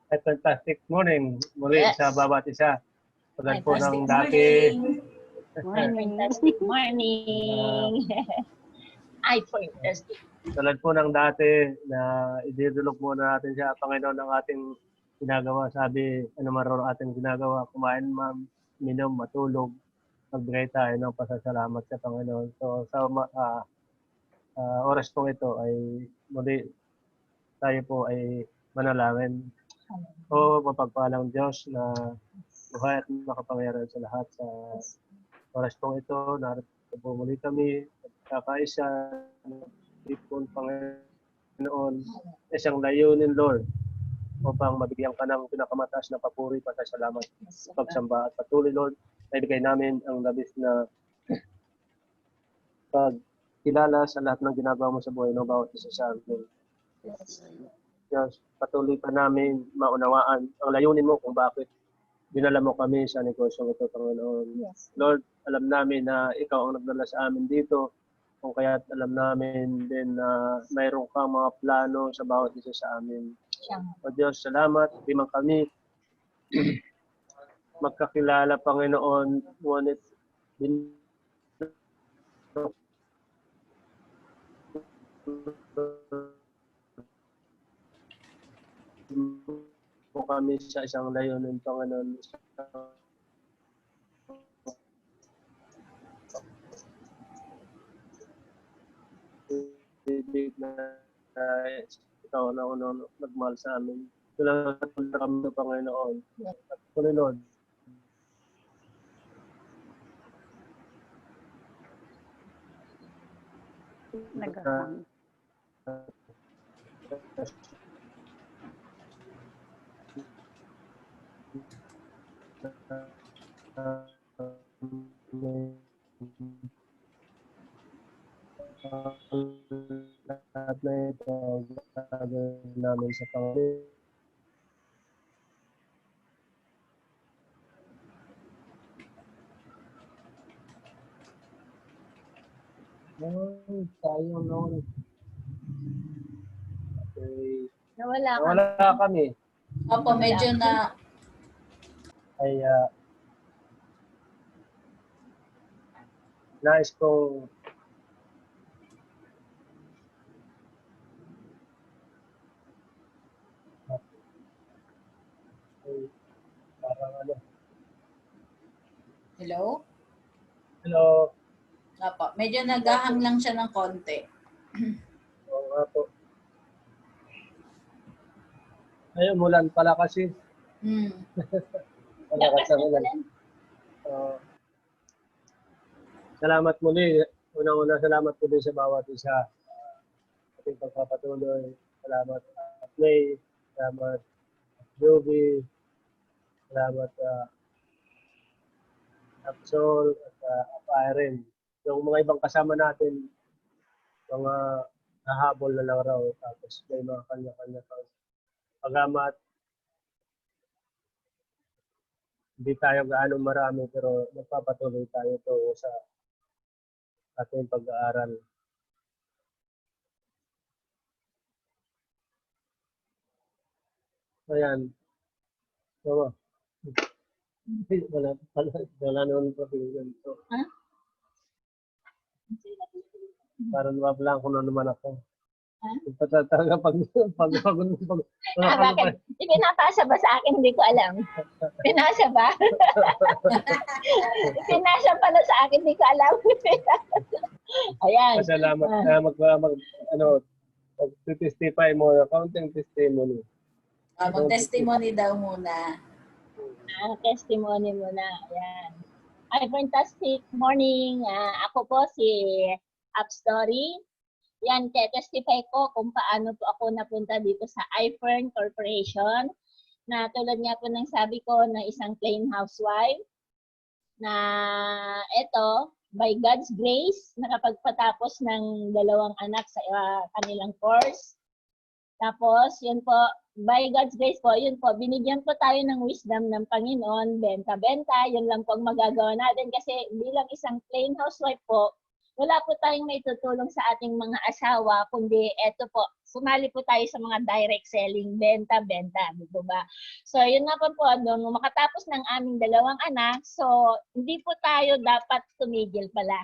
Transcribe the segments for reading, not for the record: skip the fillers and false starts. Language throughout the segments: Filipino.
Ay, fantastic morning muli Yes. sa bawat isa. Tulad po ng Fantastic dati, morning. Fantastic morning. Ay, fantastic. tulad po ng dati na ididulog muna natin siya, Panginoon, ang ating ginagawa. Sabi, ano man rin ating ginagawa, kumain, minom, matulog, magbigay tayo ng pasasalamat sa Panginoon. So, sa oras pong ito ay muli tayo po ay manalangin. O mapagpalang Diyos na buhay at makapangyarihan sa lahat. Sa oras pong ito, narito po muli kami, kakaisa, ipon Panginoon, isang layunin, Lord, upang mabigyan ka ng pinakamataas na papuri, pasasalamat, pagsamba at patuloy, Lord, na ibigay namin ang labis na pagkilala sa lahat ng ginagawa mo sa buhay ng bawat isa sa amin. Diyos, patuloy pa namin maunawaan ang layunin mo kung bakit dinala mo kami sa negosyong ito, Panginoon. Yes. Lord, alam namin na ikaw ang nagdala sa amin dito, kung kaya't alam namin din na mayroon kang mga plano sa bawat isa sa amin. O Diyos, salamat, di man kami magkakilala, Panginoon, ngunit din po kami sa isang layunin, Panginoon. Bibig na ikaw na nagmahal sa amin. Tulang kami ng Panginoon. At Panginoon, Nagahang. lahat na ito gagawin namin sa Panginoon. Tayo noon. Okay. Nawala kami. Opo, medyo na Ay nais kong parang ano. Hello? Hello. Opo, medyo nagahang lang siya ng konti. Oo nga po. Ayun, mulan pala kasi. Malakas ang ulan. Salamat muli. Unang-una, salamat muli sa bawat isa. Ating pagpapatuloy. Salamat Play. Salamat Joby. Salamat Absol at Irene. Yung mga ibang kasama natin, mga nahabol na lang raw. Tapos may mga kanya-kanya pang pagamat. Hindi tayo gaano marami pero nagpapatuloy tayo to sa ating pag-aaral. Ayan. So, wala naman pa so, parang mablanko na naman ako. Talaga pag bakit? Pinapasa ba sa akin? Hindi ko alam. Pinasa ba? Pinasa pala sa akin, hindi ko alam. Ayan. Salamat. Mag-testify mo, counting testimony. Mag-testimony daw muna. Testimony muna. Ayan. Ay, fantastic morning. Ako po si Upstory. Yan, testify ko kung paano po ako napunta dito sa iFern Corporation. Na tulad nga po ng sabi ko na isang plain housewife. Na eto, by God's grace, nakapagpatapos ng 2 anak sa kanilang course. Tapos, yun po, by God's grace po, yun po, binigyan po tayo ng wisdom ng Panginoon, benta-benta, yun lang po ang magagawa natin kasi bilang isang plain housewife po, wala po tayong maitutulong sa ating mga asawa, kundi eto po, sumali po tayo sa mga direct selling, benta-benta, di po ba? So, yun na po nung makatapos ng aming dalawang anak, so, hindi po tayo dapat tumigil pala.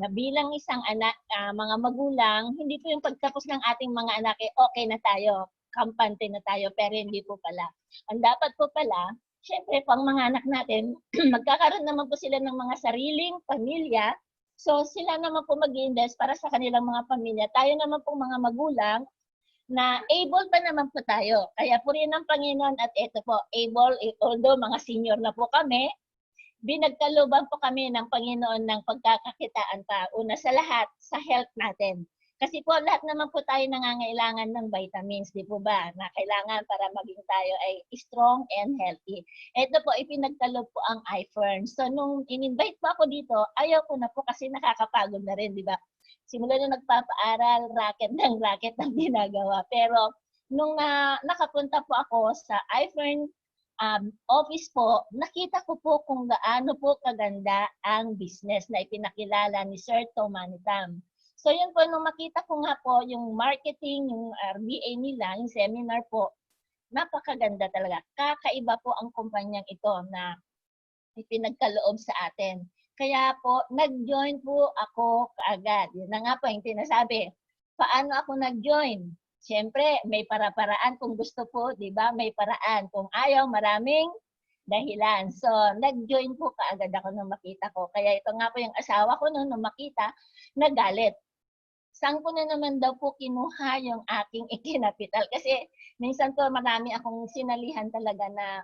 Na bilang isang anak, mga magulang, hindi po yung pagtapos ng ating mga anak, okay na tayo, kampante na tayo, pero hindi po pala. Ang dapat po pala, syempre po ang mga anak natin, magkakaroon naman po sila ng mga sariling pamilya. So sila naman po mag-invest para sa kanilang mga pamilya. Tayo naman po mga magulang na able pa naman po tayo. Kaya po rin ng Panginoon at ito po, able, although mga senior na po kami, binagkaluban po kami ng Panginoon ng pagkakakitaan pa. Una sa lahat, sa health natin. Kasi po lahat naman po tayo nangangailangan ng vitamins, di po ba? Na kailangan para maging tayo ay strong and healthy. Ito po, ipinagkalob po ang iFern. So nung in-invite po ako dito, ayaw ko na po kasi nakakapagod na rin, di ba? Simula nung nagpapaaral, racket ang ginagawa. Pero nung nakapunta po ako sa iFern office po, nakita ko po kung gaano po kaganda ang business na ipinakilala ni Sir Tomanitam. So yun po, nung makita ko nga po yung marketing, yung RBA nila, yung seminar po, napakaganda talaga. Kakaiba po ang kumpanyang ito na ipinagkaloob sa atin. Kaya po, nag-join po ako kaagad. Yun na nga po yung tinasabi. Paano ako nag-join? Siyempre, may para-paraan kung gusto po, di ba? May paraan. Kung ayaw, maraming dahilan. So, nag-join po kaagad ako nung makita ko. Kaya ito nga po yung asawa ko nung makita, nagalit. Saan ko na naman daw po kinuha yung aking ikinapital? Kasi minsan po marami akong sinalihan talaga na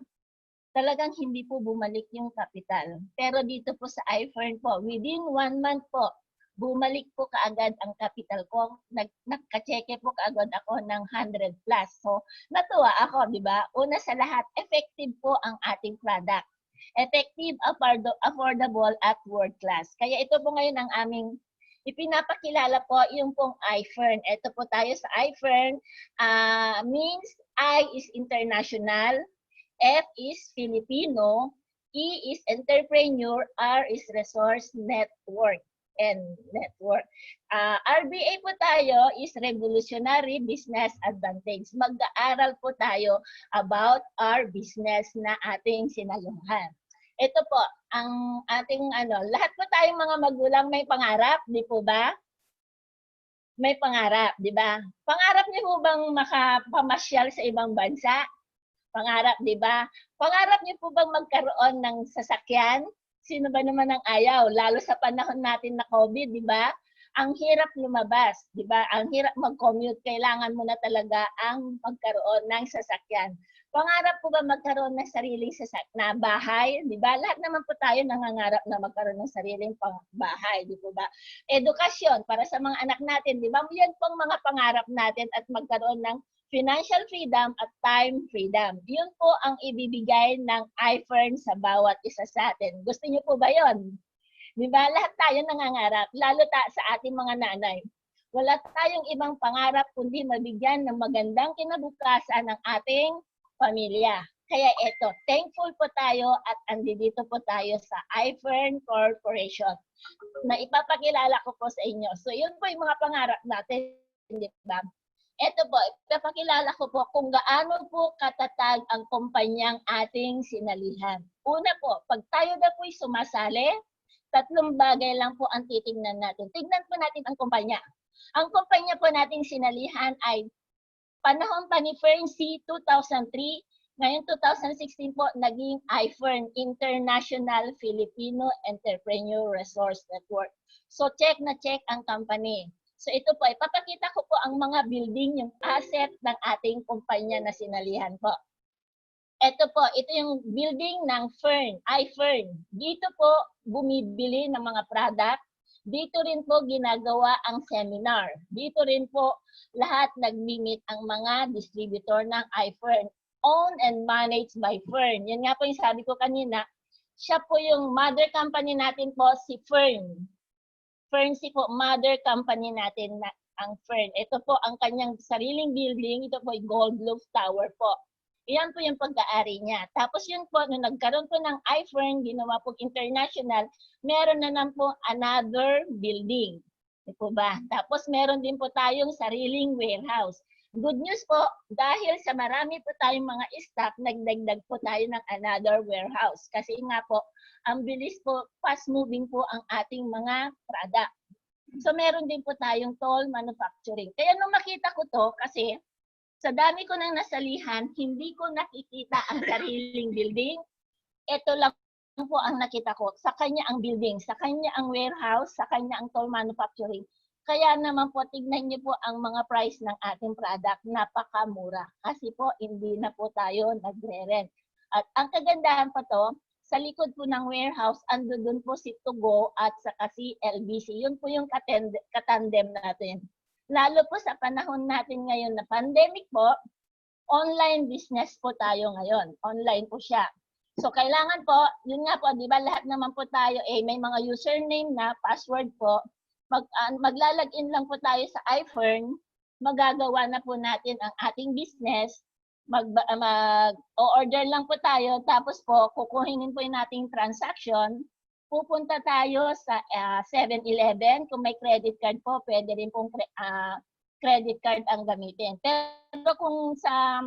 talagang hindi po bumalik yung kapital. Pero dito po sa iFern po, within 1 month po, bumalik po kaagad ang kapital ko. Nagka-cheque po kaagad ako ng 100 plus. So, natuwa ako, di ba? Una sa lahat, effective po ang ating product. Effective, affordable, at world class. Kaya ito po ngayon ang aming ipinapakilala po yung pong iFern. Ito po tayo sa iFern. Means I is international, F is Filipino, E is entrepreneur, R is resource network and network. RBA po tayo is revolutionary business advantage. Mag-aaral po tayo about our business na ating sinaluhan. Ito po, ang ating lahat po tayong mga magulang may pangarap, di po ba? May pangarap, di ba? Pangarap niyo po bang makapamasyal sa ibang bansa? Pangarap, di ba? Pangarap niyo po bang magkaroon ng sasakyan? Sino ba naman ang ayaw? Lalo sa panahon natin na COVID, di ba? Ang hirap lumabas, di ba? Ang hirap mag-commute. Kailangan mo na talaga ang magkaroon ng sasakyan. Pangarap po ba magkaroon ng sariling na bahay? Di ba? Lahat naman po tayo nangangarap na magkaroon ng sariling bahay, di po ba? Edukasyon para sa mga anak natin, di ba? Yan pong mga pangarap natin at magkaroon ng financial freedom at time freedom. Yun po ang ibibigay ng iFern sa bawat isa sa atin. Gusto niyo po ba yon? Di ba? Lahat tayo nangangarap, lalo sa ating mga nanay. Wala tayong ibang pangarap kundi mabigyan ng magandang kinabukasan ng ating pamilya. Kaya ito, thankful po tayo at andito po tayo sa iFern Corporation na ipapakilala ko po sa inyo. So yun po yung mga pangarap natin, di ba? Ito po, ipapakilala ko po kung gaano po katatag ang kumpanyang ating sinalihan. Una po, pag tayo na po'y sumasali, 3 bagay lang po ang titingnan natin. Tingnan po natin ang kumpanya. Ang kumpanya po nating sinalihan ay panahon pa ni Fern C. 2003, ngayon 2016 po naging iFern, International Filipino Entrepreneur Resource Network. So check na check ang company. So ito po, ipapakita ko po ang mga building, yung asset ng ating kumpanya na sinalihan po. Ito po, ito yung building ng Fern, iFern. Dito po bumibili ng mga product. Dito rin po ginagawa ang seminar. Dito rin po lahat nag-meet ang mga distributor ng iFern. Owned and managed by Fern. Yan nga po yung sabi ko kanina. Siya po yung mother company natin po, si Fern. Fern si po, mother company natin na ang Fern. Ito po ang kanyang sariling building. Ito po yung Gold Roof Tower po. Iyan po yung pagkaari niya. Tapos yun po, nung nagkaroon po ng iFern, ginawa po international, meron na naman po another building. Di po ba? Tapos meron din po tayong sariling warehouse. Good news po, dahil sa marami po tayong mga stock, nagdagdag po tayo ng another warehouse. Kasi nga po, ang bilis po, fast moving po ang ating mga product. So meron din po tayong toll manufacturing. Kaya nung makita ko to, kasi sa dami ko nang nasalihan, hindi ko nakikita ang sariling building. Ito lang po ang nakita ko. Sa kanya ang building, sa kanya ang warehouse, sa kanya ang toll manufacturing. Kaya naman po, tignan niyo po ang mga price ng ating product. Napakamura. Kasi po, hindi na po tayo nagre-rent. At ang kagandahan pa to, sa likod po ng warehouse, ando doon po si Tugo at saka si LBC. Yun po yung katandem natin. Lalo po sa panahon natin ngayon na pandemic po, online business po tayo ngayon. Online po siya. So, kailangan po, yun nga po, di ba lahat naman po tayo, may mga username na, password po, maglalagin lang po tayo sa iFern, magagawa na po natin ang ating business, mag-order lang po tayo, tapos po, kukuhinin po yung ating transaction, pupunta tayo sa 7-Eleven, kung may credit card po, pwede rin pong credit card ang gamitin. Pero kung sa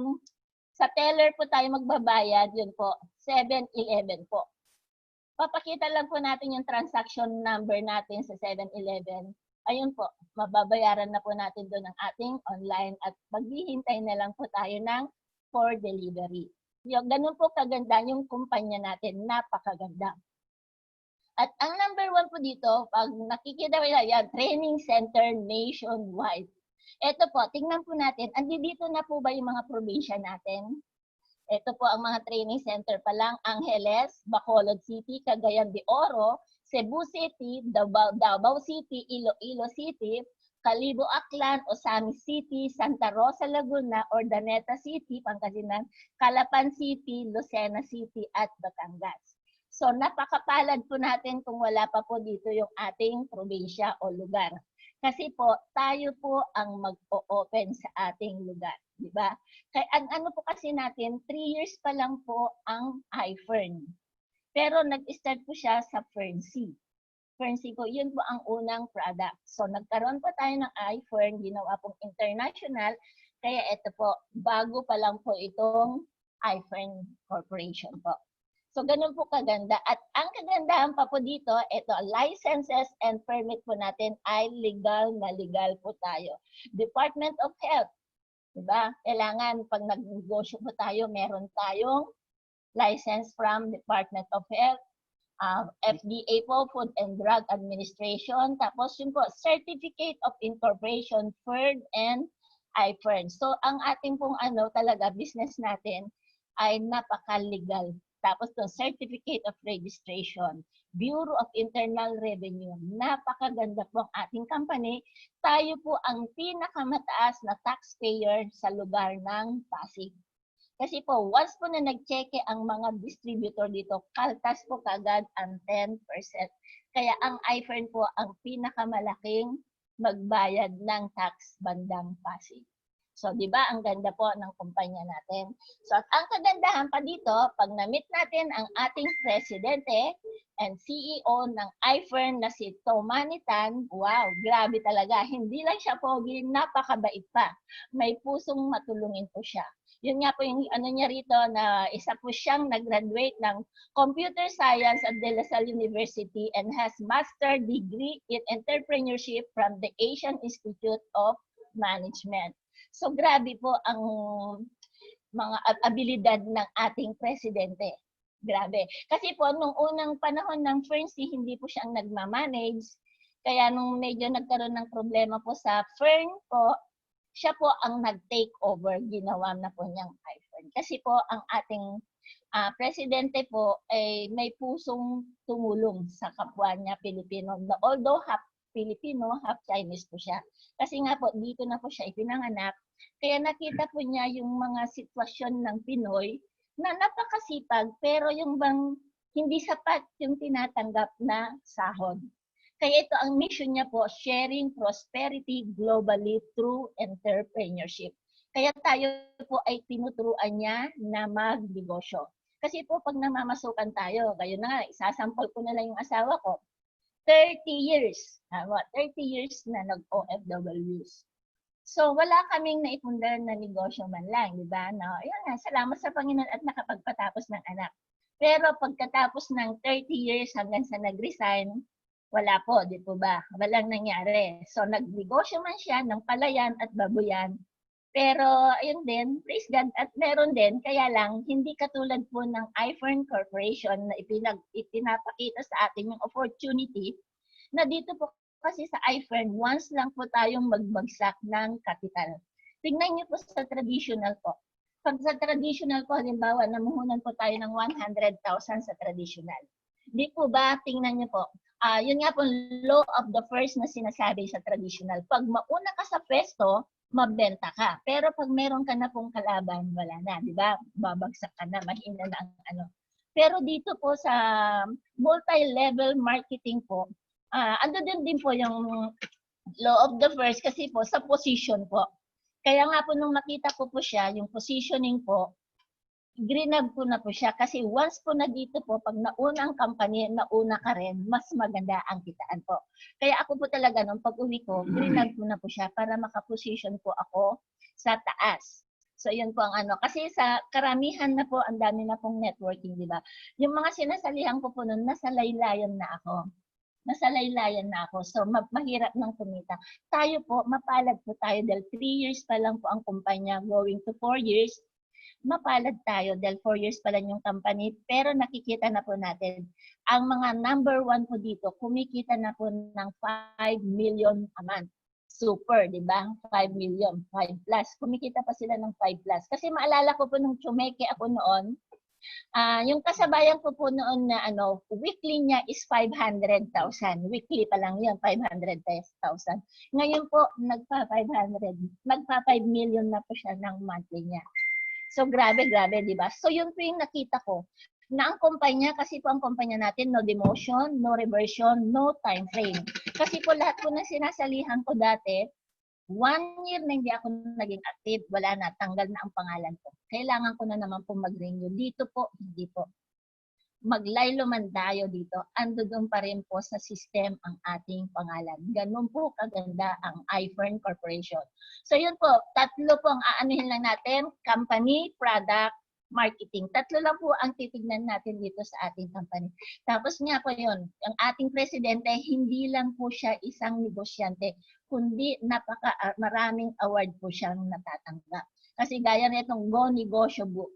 teller po tayo magbabayad, yun po, 7-Eleven po. Papakita lang po natin yung transaction number natin sa 7-Eleven. Ayun po, mababayaran na po natin doon ang ating online at maghihintay na lang po tayo ng for delivery. Yung, ganun po kaganda yung kumpanya natin, napakaganda. At ang number 1 po dito, pag nakikita mo yan, training center nationwide. Ito po, tingnan po natin, dito na po ba yung mga probinsya natin? Ito po ang mga training center pa lang, Angeles, Bacolod City, Cagayan de Oro, Cebu City, Davao City, Iloilo City, Calibo Aklan, Osamis City, Santa Rosa Laguna, Urdaneta City, Pangasinan, Calapan City, Lucena City, at Batangas. So napakapalad po natin kung wala pa po dito yung ating probinsya o lugar. Kasi po, tayo po ang mag-o-open sa ating lugar. Diba? Kaya ano po kasi natin, 3 years pa lang po ang iFern. Pero nag-start po siya sa Ferncy. Ferncy po, yun po ang unang product. So nagkaroon po tayo ng iFern, ginawa pong international. Kaya ito po, bago pa lang po itong iFern Corporation po. So ganun po kaganda. At ang kagandahan pa po dito, ito, licenses and permit po natin ay legal na legal po tayo. Department of Health. Diba? Kailangan pag nag-negosyo po tayo, meron tayong license from Department of Health, FDA po, Food and Drug Administration, tapos yun po, Certificate of Incorporation, FERD and iFern. So ang ating pong talaga business natin ay napaka-legal. Tapos to Certificate of Registration, Bureau of Internal Revenue. Napakaganda po ang ating company. Tayo po ang pinakamataas na taxpayer sa lugar ng Pasig. Kasi po, once po na nag-cheque ang mga distributor dito, kaltas po kagad ang 10%. Kaya ang iFern po ang pinakamalaking magbayad ng tax bandang Pasig. So, di ba, ang ganda po ng kumpanya natin. So, at ang kagandahan pa dito, pag na-meet natin ang ating presidente and CEO ng iFern na si Tomani Tan, wow, grabe talaga. Hindi lang siya pogi, napakabait pa. May pusong matulungin po siya. Yun nga po yung niya rito na isa po siyang nag-graduate ng Computer Science at De La Salle University and has master degree in entrepreneurship from the Asian Institute of Management. So grabe po ang mga abilidad ng ating presidente. Grabe. Kasi po, nung unang panahon ng Ferncy, hindi po siyang nagmamanage. Kaya nung medyo nagkaroon ng problema po sa Fern po, siya po ang nag-take over. Ginawa na po niyang iFern. Kasi po, ang ating presidente po ay may pusong tumulong sa kapwa niya Pilipino. Although half Filipino, half Chinese po siya. Kasi nga po, dito na po siya ipinanganak. Kaya nakita po niya yung mga sitwasyon ng Pinoy na napakasipag, pero yung bang hindi sapat yung tinatanggap na sahod. Kaya ito ang mission niya po, sharing prosperity globally through entrepreneurship. Kaya tayo po ay tinuturuan niya na magnegosyo. Kasi po pag namamasukan tayo, kayo na nga, isasampol ko na lang yung asawa ko, 30 years, 30 years na nag-OFWs. So, wala kaming naipundar na negosyo man lang, di ba? No, ayan nga, salamat sa Panginoon at nakapagpatapos ng anak. Pero pagkatapos ng 30 years hanggang sa nag-resign, wala po, di po ba? Walang nangyari. So, nagnegosyo man siya ng palayan at babuyan. Pero, ayun din, praise God, at meron din, kaya lang, hindi katulad po ng iFern Corporation na ipinapakita sa atin yung opportunity na dito po kasi sa iFern, once lang po tayong magbagsak ng capital. Tingnan niyo po sa traditional po. Pag sa traditional po, halimbawa, namuhunan po tayo ng 100,000 sa traditional. Di po ba, tingnan niyo po, yun nga po, law of the first na sinasabi sa traditional. Pag mauna ka sa pwesto, mabenta ka. Pero pag meron ka na pong kalaban, wala na, di ba? Babagsak ka na, mahina na ang ano. Pero dito po sa multi-level marketing po, ando din po yung law of the first kasi po sa position po. Kaya nga po nung makita ko po siya, yung positioning po, grinab ko na po siya kasi once po na dito po, pag nauna ang company, nauna ka rin, mas maganda ang kitaan po. Kaya ako po talaga nung pag-uwi ko, grinab ko na po siya para makaposition po ako sa taas. So yun po ang ano. Kasi sa karamihan na po, ang dami na pong networking, di ba? Yung mga sinasalihan ko po nun, nasa laylayan na ako. Nasa laylayan na ako. So, mahirap nang kumita. Tayo po, mapalad po tayo dahil 3 years pa lang po ang kumpanya going to 4 years. Mapalad tayo dahil 4 years pa lang yung company. Pero nakikita na po natin, ang mga number 1 po dito, kumikita na po ng 5 million a month. Super, di ba? 5 million, 5 plus. Kumikita pa sila ng 5 plus. Kasi maalala ko po nung tsumeke ako noon, yung kasabayan ko po noon na weekly niya is 500,000. Weekly pa lang yun, 500,000. Ngayon po, nagpa 5 million na po siya ng monthly niya. So, grabe, di ba? So, yun po yung nakita ko na ang kumpanya, kasi po ang kumpanya natin, no demotion, no reversion, no time frame. Kasi po lahat po na sinasalihan ko dati, 1 year na hindi ako naging active, wala na, tanggal na ang pangalan ko. Kailangan ko na naman po mag-renew. Dito po, hindi po. Maglaylo man tayo dito, ando doon pa rin po sa system ang ating pangalan. Ganun po kaganda ang iFern Corporation. So yun po, tatlo po ang aanuhin lang natin, company, product, marketing. Tatlo lang po ang titignan natin dito sa ating company. Tapos nga po yun, ang ating presidente, hindi lang po siya isang negosyante, kundi maraming award po siyang natatanggap. Kasi gaya na itong Go Negosyo Book.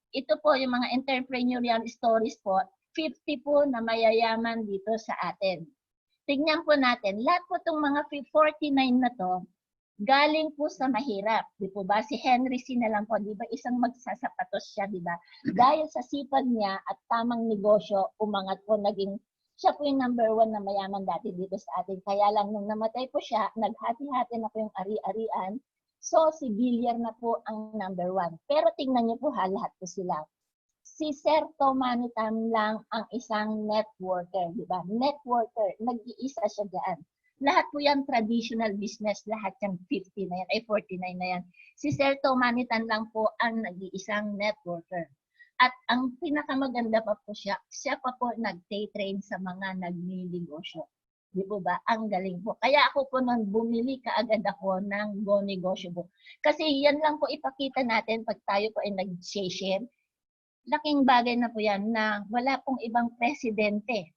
Ito po yung mga entrepreneurial stories po, 50 po na mayayaman dito sa atin. Tingnan po natin, lahat po itong mga 49 na to, galing po sa mahirap. Di po ba? Si Henry C. na lang po, di ba? Isang magsasapatos siya, di ba? Dahil sa sipag niya at tamang negosyo, umangat po, siya po yung number 1 na mayaman dati dito sa atin. Kaya lang nung namatay po siya, naghati-hati na po yung ari-arian. So, si Villar na po ang number 1. Pero tingnan niyo po lahat po sila. Si Sir Tomanitan lang ang isang networker, di ba? Networker, nag-iisa siya dyan. Lahat po yan traditional business, lahat yan 50 na yan, 49 na yan. Si Sir Tomanitan lang po ang nag-iisang networker. At ang pinakamaganda pa po siya pa po nag-train sa mga nagninegosyo. Di po ba? Ang galing po. Kaya ako po nung bumili kaagad ako ng Go Negosyo Book. Kasi yan lang po ipakita natin pag tayo po ay nag-share. Laking bagay na po yan na wala pong ibang presidente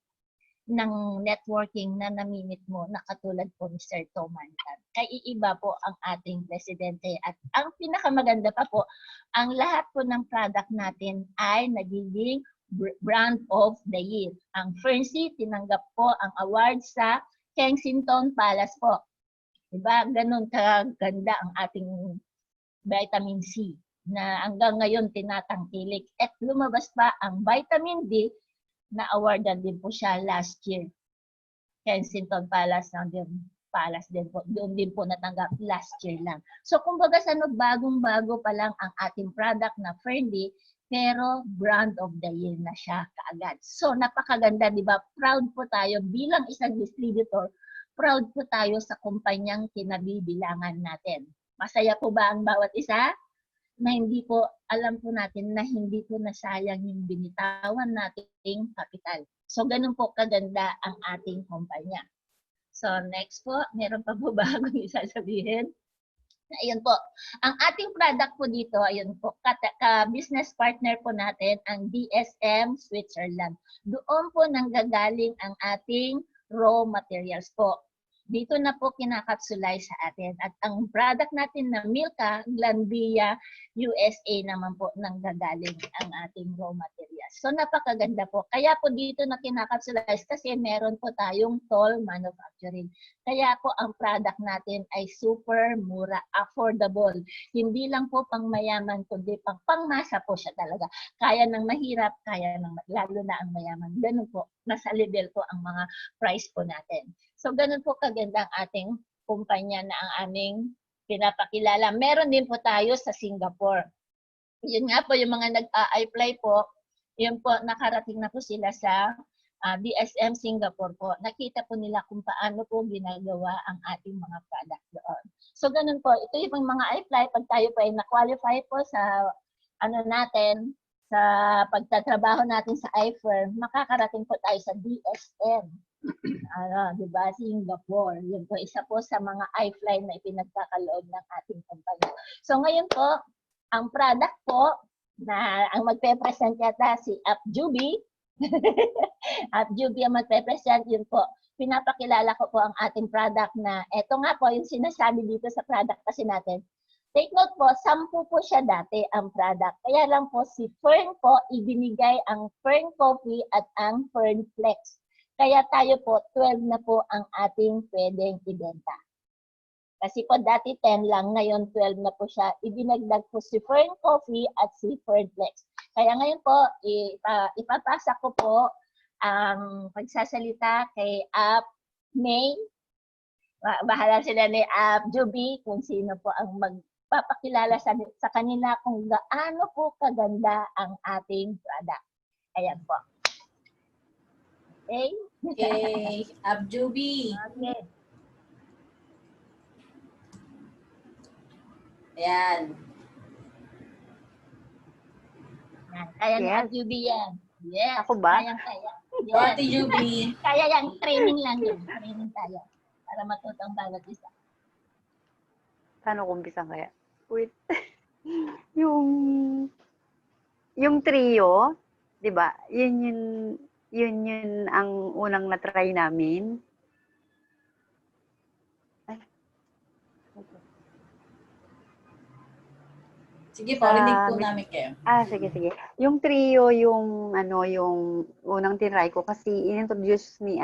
ng networking na namimit mo na katulad po ni Sir Tomanitan. Kaya iiba po ang ating presidente. At ang pinakamaganda pa po, ang lahat po ng product natin ay nagiging Brand of the Year. Ang Ferncy, tinanggap po ang award sa Kensington Palace po. Diba? Ganun kaganda ang ating vitamin C na hanggang ngayon tinatangkilik. At lumabas pa ang vitamin D na awardan din po siya last year. Kensington Palace din po. Doon din po natanggap last year lang. So kumbaga bagong-bago pa lang ang ating product na Ferndy, pero brand of the year na siya kaagad. So napakaganda, di ba? Proud po tayo bilang isang distributor, proud po tayo sa kumpanyang kinabibilangan natin. Masaya po ba ang bawat isa? Na hindi po, alam po natin na hindi po nasayang yung binitawan nating kapital. So, ganun po kaganda ang ating kumpanya. So, next po, meron pa po ba akong isasabihin? Ayun po. Ang ating product po dito, ayun po, ka-business partner po natin, ang DSM Switzerland. Doon po nanggagaling ang ating raw materials po. Dito na po kinakapsulize sa atin. At ang product natin na Milka, Glanbia, USA naman po nanggagaling ang ating raw materials. So napakaganda po. Kaya po dito na kinakapsulize kasi meron po tayong toll manufacturing. Kaya po ang product natin ay super mura, affordable. Hindi lang po pang mayaman, kundi pangmasa po siya talaga. Kaya ng mahirap, kaya ng lalo na ang mayaman. Ganun po, nasa level po ang mga price po natin. So, ganun po kaganda ang ating kumpanya na ang aming pinapakilala. Meron din po tayo sa Singapore. Yun nga po, yung mga nag-apply po, yun po, nakarating na po sila sa DSM Singapore po. Nakita po nila kung paano po ginagawa ang ating mga product doon. So, ganun po. Ito yung mga apply. Pag tayo po ay na-qualify po sa natin, sa pagtatrabaho natin sa iFirm, makakarating po tayo sa DSM. Di ba? Singapore. Yun po, isa po sa mga iFly na ipinagkakaloob ng ating kumpanya. So ngayon po, ang product po na ang magpe-present yata si Upjuby. Upjuby ang magpe-present, yun po. Pinapakilala ko po ang ating product na eto nga po yung sinasabi dito sa product kasi natin. Take note po, 10 po siya dati ang product. Kaya lang po si Fern po, ibinigay ang Fern Coffee at ang Fern Flex. Kaya tayo po, 12 na po ang ating pwedeng ibenta. Kasi po dati 10 lang, ngayon 12 na po siya. Ibinagdag po si Fern Coffee at si Fern Flex. Kaya ngayon po, ipapasa ko po ang pagsasalita kay App May. Bahala sila ni App Juby kung sino po ang magpapakilala sa kanila kung gaano po kaganda ang ating product. Ayan po. Okay? Okay, Abjubi. Okay. Ayan. Kaya ni Yes. Abjubi yan. Yes. Ako ba? Kaya. O, Ate Juby. Kaya yan. Training lang yan. Training tayo. Para matutang bawat isa. Paano kumpisan kaya? Wait. yung trio, 'di ba? Yun ang unang na-try namin. Ay. Okay. Sige po, rinig po namin kayo. Sige. Yung trio, yung unang tinry ko kasi in-introduce ni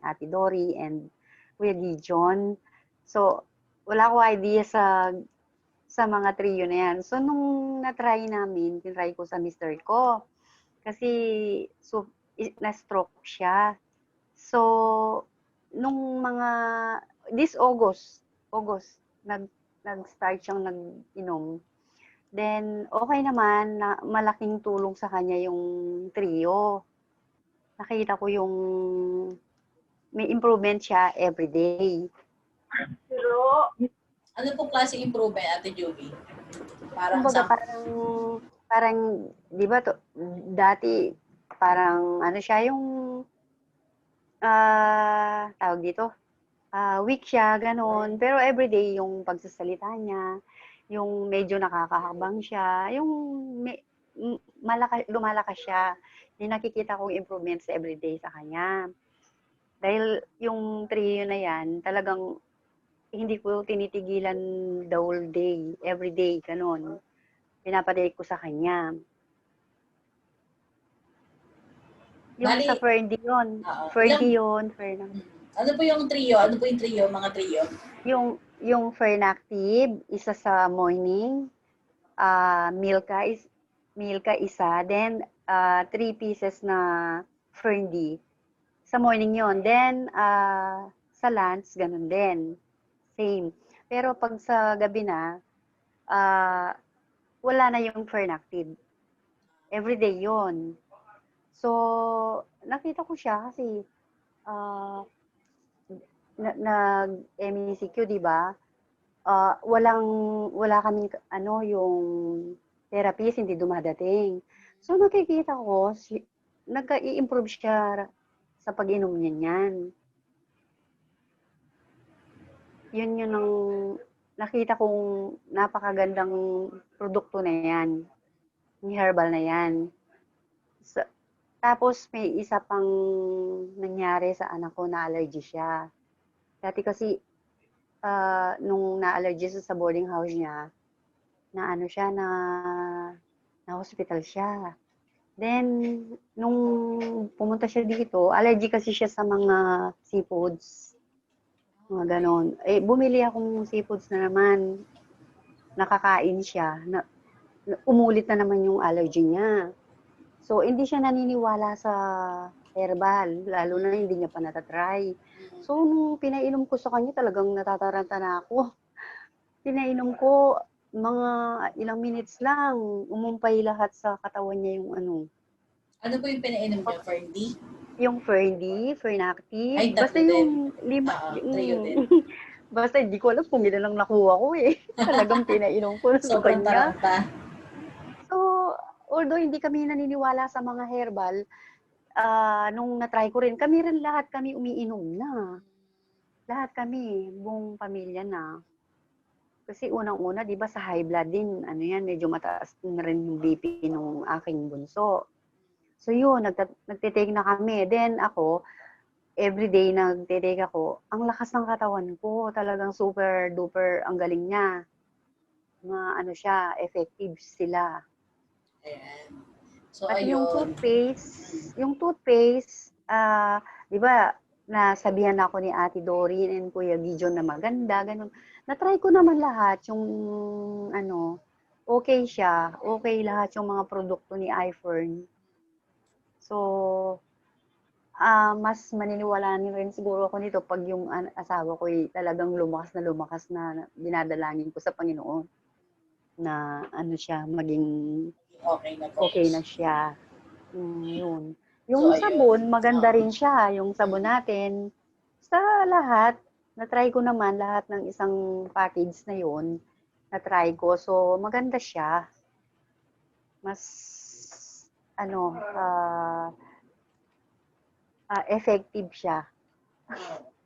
Ate Dory and Kuya Gijon. So, wala ko idea sa mga trio na yan. So, nung na-try namin, tinry ko sa mister ko. Kasi, na-stroke siya. So, nung this August, nag-start siyang nag-inom. Then, okay naman, na malaking tulong sa kanya yung trio. Nakita ko yung may improvement siya everyday. Pero, Ano po klaseng improvement, Ate Juby? Parang kumbaga, sa... parang, di ba, dati, parang, siya, yung, tawag dito, weak siya, ganun. Pero everyday, yung pagsasalita niya, yung medyo nakakahabang siya, yung lumalakas siya. Yung nakikita kong improvements everyday sa kanya. Dahil yung trio na yan, talagang hindi ko tinitigilan the whole day, every day, ganun. Pinapadate ko sa kanya. Yung Bali, sa Ferdy yun. Ferdy yun. Ano po yung trio? Ano po yung trio, mga trio? Yung Fernactive, isa sa morning. Milka isa. Then, 3 pieces na Ferdy. Sa morning yon. Then, sa lunch, ganun din. Same. Pero pag sa gabi na, wala na yung Fernactive. Everyday yon. So, nakita ko siya kasi nag-MECQ, di ba? wala kaming yung therapist, hindi dumadating. So nakikita ko, nag-i-improve siya sa pag-inom niya niyan. Yun yun ang nakita kong napakagandang produkto na yan. Yung herbal na yan. Tapos may isa pang nangyari sa anak ko na allergy siya. Dati kasi nung na-allergy sa boarding house niya, na hospital siya. Then, nung pumunta siya dito, allergy kasi siya sa mga seafoods. Mga ganon. Bumili akong seafoods na naman. Nakakain siya. Umulit na naman yung allergy niya. So, hindi siya naniniwala sa herbal. Lalo na hindi niya pa natatry. So, nung pinainom ko sa kanya, talagang natataranta na ako. Pinainom ko, mga ilang minutes lang, umumpay lahat sa katawan niya yung ano. Ano po yung pinainom niyo? Ferdy? Yung Ferdy, Fernactive. Ay, Basta tatlo yung din. Trio din. Basta hindi ko alam kung ilan lang nakuha ko eh. Talagang pinainom ko na sa Sobrang kanya. taranta. So, although hindi kami naniniwala sa mga herbal, nung na-try ko rin, lahat kami umiinom na. Lahat kami, buong pamilya na. Kasi unang-una, di ba sa high blood din, medyo mataas na rin yung BP nung aking bunso. So yun, nagtitake na kami. Then ako, everyday nagtitake ako, ang lakas ng katawan ko, talagang super duper ang galing niya. Effective sila. Ayan. So, Pati ayun. yung toothpaste, di ba, nasabihan ako ni Ate Doreen and Kuya Gijon na maganda, ganun. Na-try ko naman lahat, yung okay siya. Okay lahat yung mga produkto ni iFern. So, mas maniniwalaan rin siguro ako nito pag yung asawa ko talagang lumakas na dinadalangin ko sa Panginoon na siya, maging okay na siya. Yun. Yung sabon, maganda rin siya. Yung sabon natin, sa lahat, na-try ko naman lahat ng isang package na yun. Na-try ko. So, maganda siya. Mas, effective siya.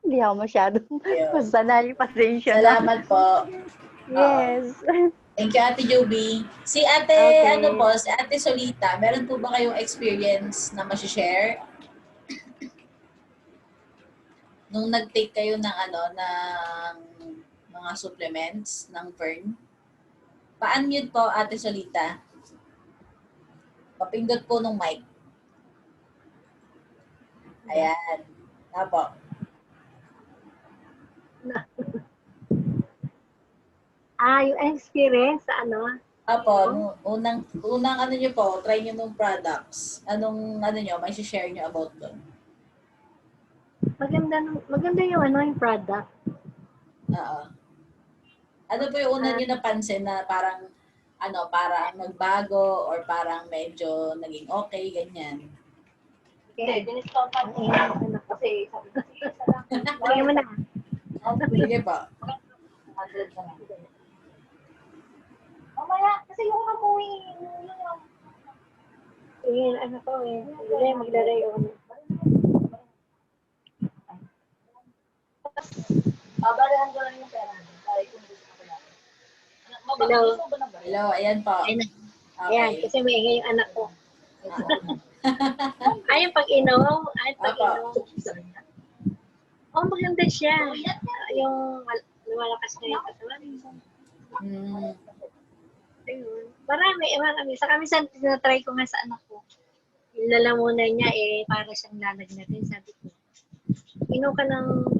Hindi ako masyadong masanay. Pasensya na. Salamat po. Yes. Thank you, Ate Joby. Si Ate, si Ate Solita, meron po ba kayong experience na ma-share? Nung nag-take kayo ng ng mga supplements ng Fern? Pa-unmute po, Ate Solita. Papindot po ng mic. Ayan. Apo. Yung experience sa Apo, unang niyo po, try niyo nung products. Anong may share niyo about doon? Maganda yung product. Oo. Ano po yung una niyo napansin na parang parang nagbago or parang medyo naging okay, ganyan? Okay, diniscover kasi sabi ko isa lang. Lagyan mo na. Sige po. Mamaya, kasi yung amoy, hindi, maglalay ako. Babalahan ko lang yung pera. Hello, ayan po. Ayan, kasi may ingay yung anak ko. Yung pag-inom. Maganda siya. Yung lumalakas na yung katawan. Ayun. Marami. Saka minsan, tinatry ko nga sa anak ko. Yung lalamunan niya, para siyang lalagnatin. Sabi ko, inom ka ng,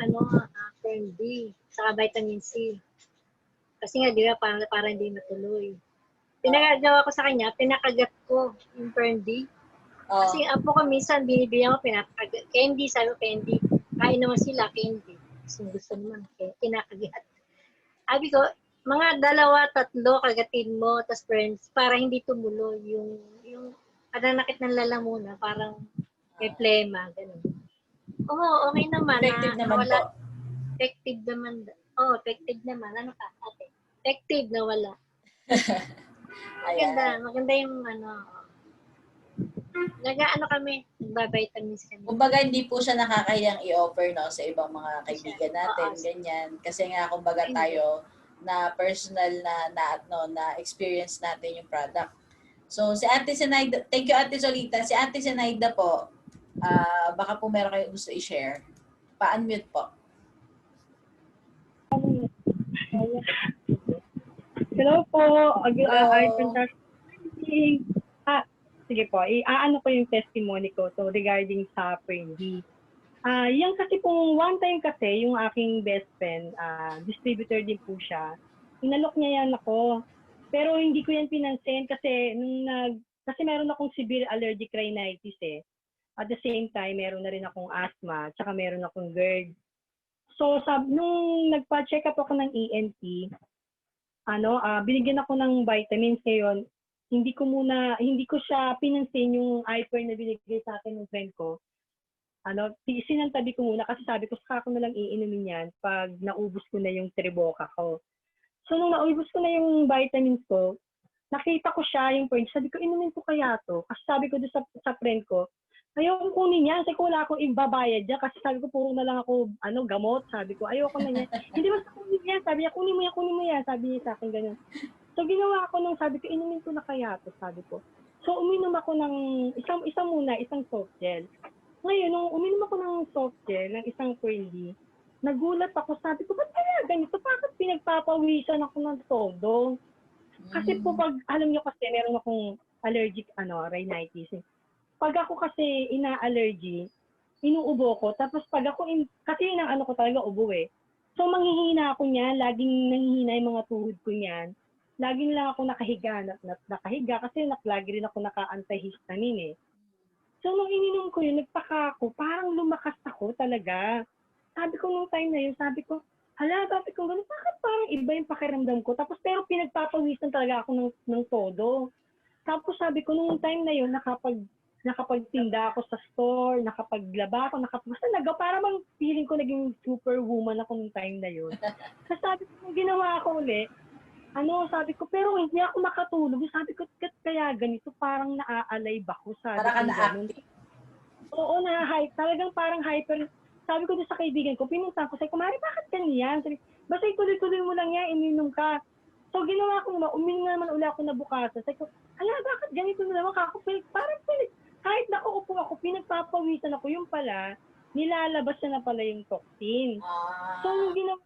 Fern B, saka vitamin C. Kasi nga, di ba, para hindi matuloy. Pinagagawa ko sa kanya, pinakagat ko yung Fern B. Kasi apo ko minsan, binibigyan ko, pinakagat. Candy, sabi ko, candy. Kain naman sila, candy. Kasi gusto naman, pinakagat. Sabi ko, mga 2-3 kagatin mo, tas friends, para hindi tumuloy yung pananakit ng lalamunan, parang may plema, gano'n. Oo, okay naman. Effective naman po. Effective naman. Oo, effective naman. Ano pa, ate? Effective na wala. Ayan. Maganda yung nag-ano kami, nagba-vitamins kami. Kumbaga, hindi po siya nakakayang i-offer, no, sa ibang mga kaibigan natin, Oo. ganyan. Kasi nga, kumbaga tayo, na personal na experience natin yung product. So, si Ate Zenaida, thank you Ate Solita. Si Ate Zenaida po, baka po meron kayo gusto i-share. Pa-unmute po. Hello po. Hello. Fantastic. Sige po. Iaano ko yung testimony ko so regarding sa Friendly. Yan kasi kung one time kasi yung aking best friend, distributor din po siya. Inalok niya yan ako. Pero hindi ko yan pinansin kasi kasi meron akong severe allergic rhinitis eh. At the same time, meron na rin akong asthma, tsaka meron akong GERD. So, nung nagpa-check up ako ng ENT, binigyan ako ng vitamins ngayon. Hindi ko siya pinansin yung iPer na binigay sa akin ng friend ko. Sinantabi ko muna kasi sabi ko, saka ko na lang iinumin yan pag naubos ko na yung Triboca ko. So, nung naubos ko na yung vitamins ko, nakita ko siya, yung friend. Sabi ko, inumin ko kaya to. Kasi sabi ko doon sa friend ko, ayoko kunin yan. Kasi wala akong ibabayad dyan. Kasi sabi ko, puro na lang ako gamot. Sabi ko, ayoko na yan. Hindi basta kunin yan. Sabi niya, kunin mo yan. Sabi niya sa akin ganun. So, ginawa ko nung sabi ko, inumin ko na kaya to. Sabi ko. So, uminom ako ng isang soft gel. Ngayon, nung uminom ako ng soft gel, ng isang Friendly, nagulat ako, sabi ko, ba't kaya ganito? Bakit pinagpapawisan ako ng todo? Kasi po pag, alam nyo kasi, meron akong allergic, rhinitis. Pag ako kasi ina-allergy, inuubo ko. Tapos pag ako, kasi yun ang ko talaga, ubo eh. So manghihina ako niyan, laging nanghihina yung mga tuhod ko niyan. Laging lang ako nakahiga kasi lagi rin ako naka-antihistamine eh. So nung ininom ko yun, nagtaka ako, parang lumakas ako talaga. Sabi ko nung time na yun, sabi ko, sabi ko gano'n, bakit parang iba yung pakiramdam ko? Tapos pero pinagpapawisan talaga ako ng todo. Tapos sabi ko nung time na yun, nakapagtinda ako sa store, nakapaglaba ako, para mang feeling ko naging superwoman ako nung time na yun. Kasi sabi ko, ginawa ko ulit, sabi ko, pero hindi ako makatulog. Sabi ko, kaya ganito, parang naaalay ba ko? Sabi Para ka ko, na-active. Oo, talagang parang hyper. Sabi ko doon sa kaibigan ko, pinuntahan ko, sabi ko, Mari, bakit ganyan? Sabi, basta ituloy-tuloy mo lang yan, ininom ka. So, ginawa ko naman, uminom naman uli ako na bukasan. Sabi ko, bakit ganito na naman? Parang kahit nakaupo ako, pinagpapawisan ako, yung pala, nilalabas na pala yung toxin. So, yung ginawa,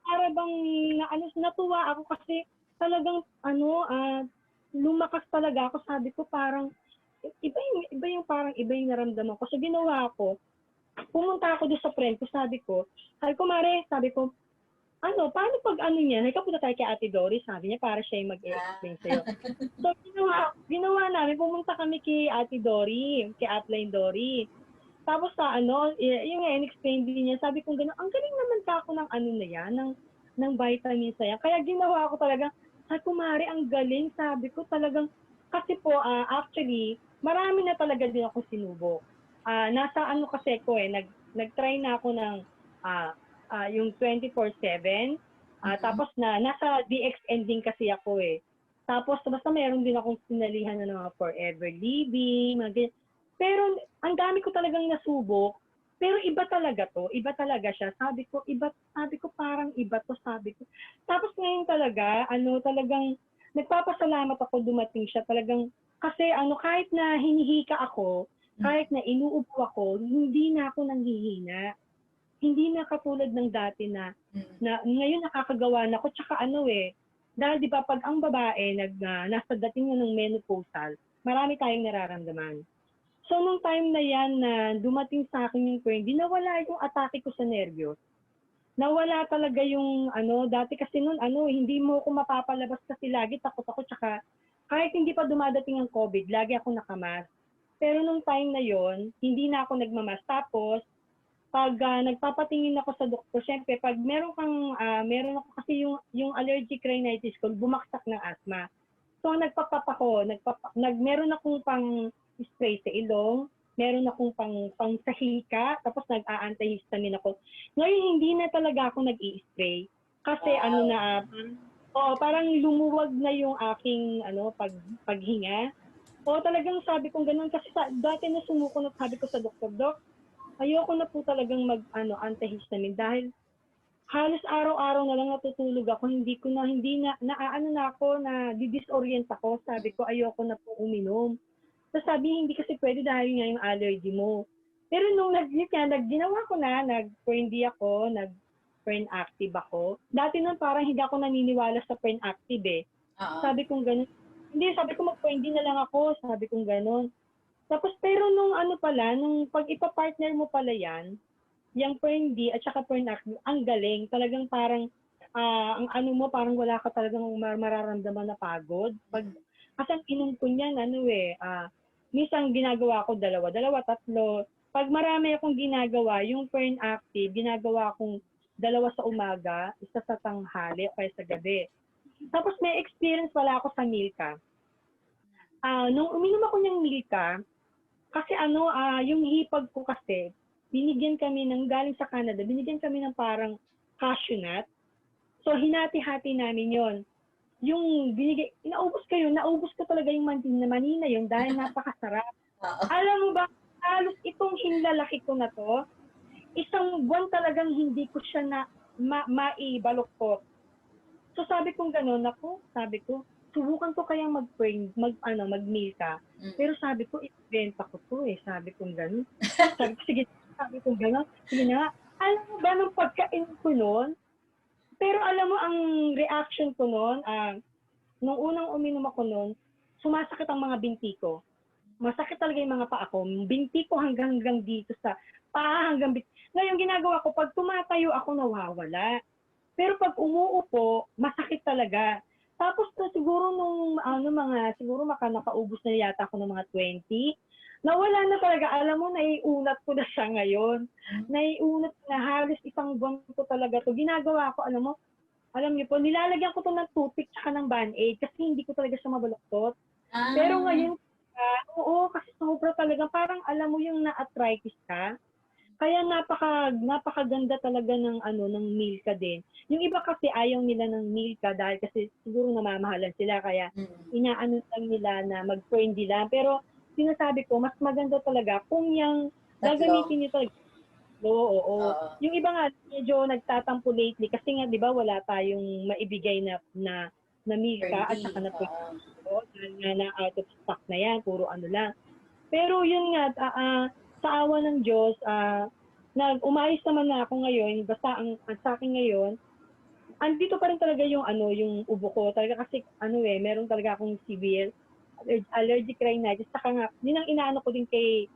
para bang natuwa ako kasi talagang, lumakas talaga ako. Sabi ko, parang, iba yung naramdaman ko. So, ginawa ko, pumunta ako doon sa friend ko, sabi ko, Mare, sabi ko, paano pag niya, nagkapunta tayo kay Ate Dory, sabi niya, para siya yung mag-explain sa'yo. So, ginawa namin, pumunta kami kay Ate Dory, kay Atline Dory. Tapos yung in-explain din niya, sabi ko gano'n, ang galing naman ka ako ng na yan, ng vitamins na yan. Kaya ginawa ko talaga, sabi ko, Mare, ang galing, sabi ko talagang, kasi po, actually, marami na talaga din ako sinubok. Nasa kasi ko nag-try na ako ng yung 24/7. Tapos nasa DXN din kasi ako eh. Tapos basta meron din akong sinalihan na mga Forever Living, pero ang dami ko talagang nasubok. Pero iba talaga to, iba talaga siya. Sabi ko parang iba to, sabi ko. Tapos ngayon talaga, talagang nagpapasalamat ako dumating siya talagang kasi kahit na hinihika ako, kahit na inuupo ako, hindi na ako nanghihina. Hindi na katulad ng dati na ngayon nakakagawa na ako. Tsaka dahil di ba pag ang babae nasa dating na ng menopausal, marami tayong nararamdaman. So nung time na yan na dumating sa akin yung Friendly, nawala yung atake ko sa nervyos. Nawala talaga yung dati kasi noon hindi mo ako mapapalabas kasi lagi takot ako. Tsaka kahit hindi pa dumadating ang COVID, lagi ako nakamask. Pero nung time na yon, hindi na ako nagmamask. Tapos, pag nagpapatingin ako sa doktor, syempre, pag meron ako kasi yung allergic rhinitis ko, bumaksak ng asthma. So, nagpapap ako, meron akong pang spray sa ilong, meron akong pang sa hika, tapos nag-a-antihistamine ako. Ngayon, hindi na talaga ako nag-i-spray. Kasi parang lumuwag na yung aking paghinga. O talagang sabi kong ganun kasi dati na sumuko na sabi ko sa doktor, Dok, ayoko na po talagang antihistamine dahil halos araw-araw na lang natutulog ako, hindi na ako, na disorient ako. Sabi ko, ayoko na po uminom. So sabi, hindi kasi pwede dahil nga yung allergy mo. Pero nung ginawa ko na, nag-Pern-D ako, nag-Pern Active ako. Dati nun parang hindi ako naniniwala sa Pern Active eh. Sabi kong ganun. Hindi, sabi ko mag-Pern-D na lang ako, sabi kong ganun. Tapos pero nung nung pag ipa-partner mo pala yan, yung Pern-D at saka Pern Active, ang galing. Talagang parang, ang mo, parang wala ka talagang mararamdaman na pagod. Kasi ang inom ko niyan, minsan ginagawa ko dalawa, tatlo. Pag marami akong ginagawa, yung Pern Active, ginagawa akong dalawa sa umaga, isa sa tanghali o kaya sa gabi. Tapos may experience pala ako sa Milka. Nung uminom ako ng Milka, kasi yung hipag ko kasi, binigyan kami galing sa Canada, binigyan kami ng parang cashew nut. So hinati-hati namin yon. Yung naubos ko talaga yung manina yun dahil napakasarap. Alam mo ba, halos itong hinlalaki ko na to, isang buwan talagang hindi ko siya maibaluktot. So sabi kong gano'n, sabi ko, subukan ko kayang mag-Milka. Pero sabi ko, ibenta ko to eh. Sabi kong gano'n. Sabi kong gano'n. Sige na. Alam mo ba, nung pagkain ko noon, pero alam mo, ang reaction ko noon, nung unang uminom ako noon, sumasakit ang mga binti ko. Masakit talaga yung mga paa ko. Binti ko hanggang dito sa paa hanggang binti. Ngayon ginagawa ko, pag tumatayo ako, nawawala. Pero pag umuupo, masakit talaga. Tapos siguro nung siguro nakaubos na yata ako ng mga 20. Nawala na talaga. Alam mo, naiunat ko na siya ngayon. Naiunat na halos isang buwan ko talaga to. Ginagawa ko, alam niyo po, nilalagyan ko to ng toothpick tsaka ng Band-Aid kasi hindi ko talaga siya mabaluktot. Pero ngayon, oo, kasi sobra talaga. Parang alam mo yung na-arthritis ka. Kaya napakaganda talaga ng Milka din. Yung iba kasi ayaw nila ng Milka dahil kasi siguro namamahalan sila kaya inaano lang nila na mag-Pern-D lang. Pero sinasabi ko, mas maganda talaga kung yung gagamitin niyo talaga. Oo. Yung iba nga medyo nagtatampo lately kasi nga 'di ba wala tayong maibigay na Milka at saka na dahil nga na out of stock na yan, puro lang. Pero yun nga, sa awa ng Diyos, umayos naman na ako ngayon, basta ang sa akin ngayon, andito pa rin talaga yung ubo ko. Talaga kasi meron talaga akong severe allergic rhinitis. Saka nga, yun ang inaano ko din kay